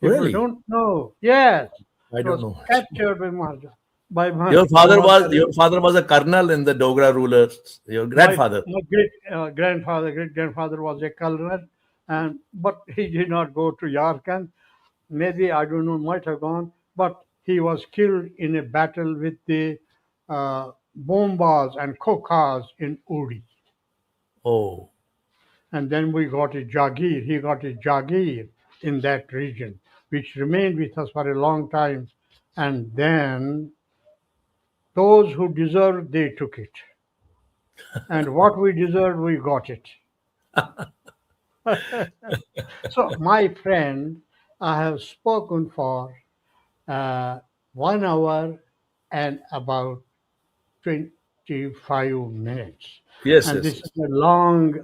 [SPEAKER 2] People
[SPEAKER 1] Really?
[SPEAKER 2] don't know. Yes,
[SPEAKER 1] I
[SPEAKER 2] it
[SPEAKER 1] don't
[SPEAKER 2] was
[SPEAKER 1] know.
[SPEAKER 2] captured by Maharaja. By
[SPEAKER 1] Your father was a colonel in the Dogra rulers. Your grandfather.
[SPEAKER 2] my great great grandfather was a colonel, and but he did not go to Yarkand. Maybe I don't know, might have gone, but he was killed in a battle with the Bombas and Khokas in Uri.
[SPEAKER 1] Oh,
[SPEAKER 2] And then we got a Jagir. He got a Jagir in that region, which remained with us for a long time. And then those who deserved, they took it. And what we deserved, we got it. So, my friend, I have spoken for uh, 1 hour and about 25 minutes.
[SPEAKER 1] yes,
[SPEAKER 2] And
[SPEAKER 1] yes,
[SPEAKER 2] this
[SPEAKER 1] yes.
[SPEAKER 2] is a long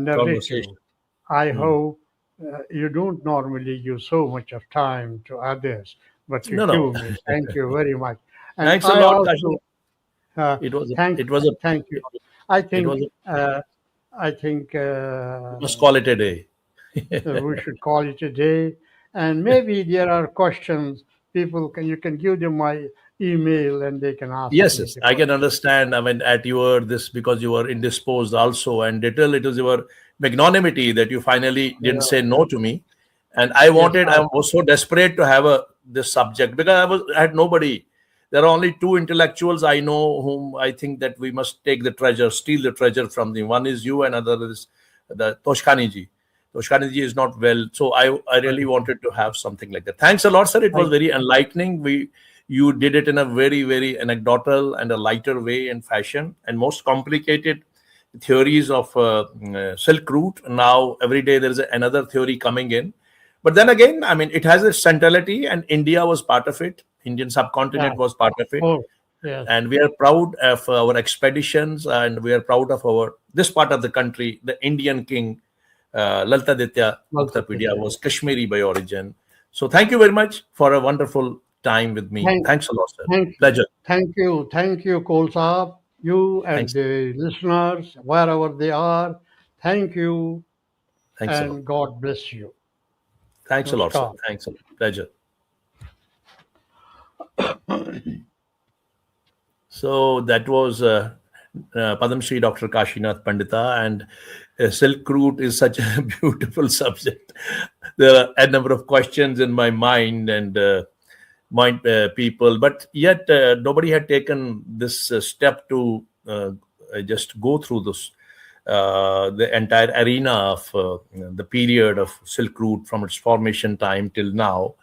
[SPEAKER 2] narrative.
[SPEAKER 1] Conversation.
[SPEAKER 2] I
[SPEAKER 1] Hmm.
[SPEAKER 2] hope you don't normally give so much of time to others, but you
[SPEAKER 1] No, no.
[SPEAKER 2] give me. Thank you very much. And
[SPEAKER 1] Thanks a
[SPEAKER 2] I
[SPEAKER 1] lot, Kashi.
[SPEAKER 2] also
[SPEAKER 1] It was a,
[SPEAKER 2] thank
[SPEAKER 1] it was a,
[SPEAKER 2] thank you. I
[SPEAKER 1] it was
[SPEAKER 2] think
[SPEAKER 1] a,
[SPEAKER 2] uh, I think
[SPEAKER 1] we must call it a day.
[SPEAKER 2] we should call it a day. And maybe there are questions. People can You can give them email and they can ask
[SPEAKER 1] Yes,
[SPEAKER 2] me
[SPEAKER 1] yes,
[SPEAKER 2] the
[SPEAKER 1] I can
[SPEAKER 2] question.
[SPEAKER 1] understand. I mean, at your this because you were indisposed also, and little it was your magnanimity that you finally didn't say no to me. And I
[SPEAKER 2] Yes,
[SPEAKER 1] wanted, I was so desperate to have a this subject because I had nobody. There are only two intellectuals I know whom I think that we must take the treasure, steal the treasure from them. One is you, and another is the Toshkani ji. Toshkani ji is not well, so I really wanted to have something like that. Thanks a lot, sir. It was very enlightening. You did it in a very, very anecdotal and a lighter way and fashion, and most complicated theories of Silk Route. Now every day there is another theory coming in, but then again, I mean, it has its centrality, and India was part of it. Indian
[SPEAKER 2] yeah,
[SPEAKER 1] subcontinent was part of it,
[SPEAKER 2] oh, yes,
[SPEAKER 1] and we are proud of our expeditions, and we are proud of our this part of the country. The Indian king, Laltaditya Muktapidia, was Kashmiri by origin. So thank you very much for a wonderful time with me.
[SPEAKER 2] thank,
[SPEAKER 1] Thanks a lot, sir.
[SPEAKER 2] thank,
[SPEAKER 1] Pleasure.
[SPEAKER 2] thank you, Kol Saab, you and
[SPEAKER 1] Thanks.
[SPEAKER 2] the listeners, wherever they are. Thank you,
[SPEAKER 1] Thanks a lot.
[SPEAKER 2] and God bless you.
[SPEAKER 1] Thanks a lot, sir.
[SPEAKER 2] Namaskar.
[SPEAKER 1] Thanks a lot. Pleasure. So that was Padmashri Dr. Kashinath Pandita, and Silk Route is such a beautiful subject. There are a number of questions in my mind and mind people, but yet nobody had taken this step to just go through this the entire arena of the period of Silk Route from its formation time till now.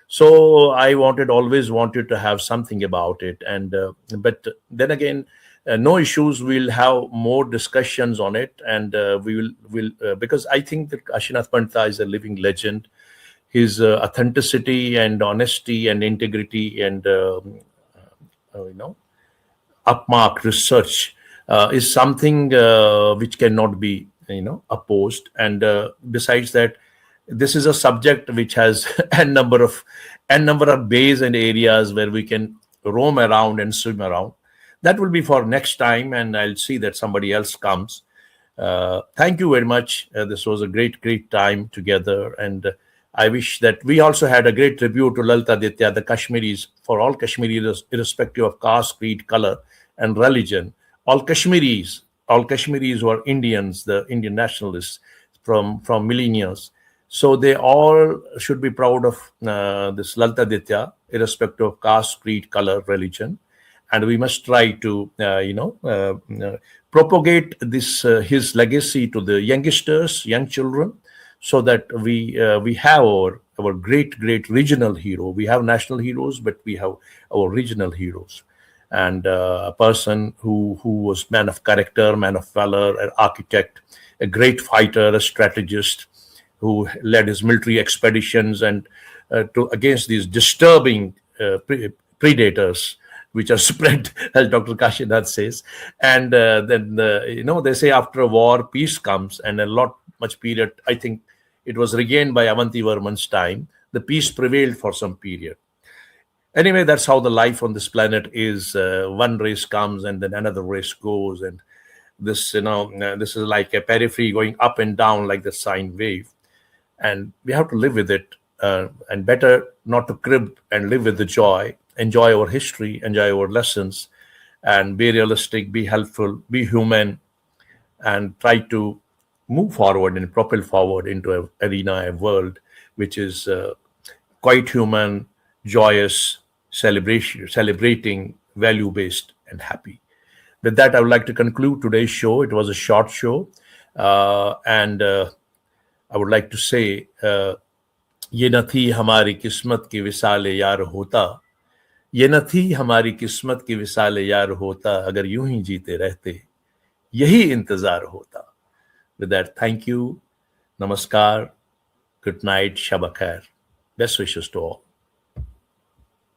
[SPEAKER 1] So I always wanted to have something about it, and but then again, no issues. We'll have more discussions on it, and will because I think that Kashinath Pandita is a living legend. His authenticity and honesty and integrity and upmark research is something which cannot be opposed. And besides that, this is a subject which has a number of bays and areas where we can roam around and swim around. That will be for next time, and I'll see that somebody else comes. Thank you very much. This was a great time together, and I wish that we also had a great tribute to Laltaditya, the Kashmiris, for all Kashmiris, irrespective of caste, creed, color, and religion. All Kashmiris were Indians, the Indian nationalists from millennia. So they all should be proud of this Laltaditya, irrespective of caste, creed, color, religion. And we must try to, propagate this his legacy to the youngsters, young children, so that we have our great regional hero. We have national heroes, but we have our regional heroes. And a person who was man of character, man of valor, an architect, a great fighter, a strategist, who led his military expeditions and against these disturbing predators, which are spread, as Dr. Kashinath says. And then, they say after a war, peace comes, and much period, I think it was regained by Avantivarman's time. The peace prevailed for some period. Anyway, that's how the life on this planet is. One race comes and then another race goes. And this, this is like a periphery going up and down like the sine wave. And we have to live with it, and better not to crib and live with the joy, enjoy our history, enjoy our lessons, and be realistic, be helpful, be human, and try to move forward and propel forward into an arena, a world which is quite human, joyous, celebrating, value-based, and happy. With that, I would like to conclude today's show. It was a short show, and I would like to say, ये न थी हमारी किस्मत की विसाल यार होता, ये न थी हमारी किस्मत की विसाल यार होता, अगर यूं ही जीते रहते, यही इंतजार होता. With that, thank you, namaskar, good night, shab khair, best wishes to all.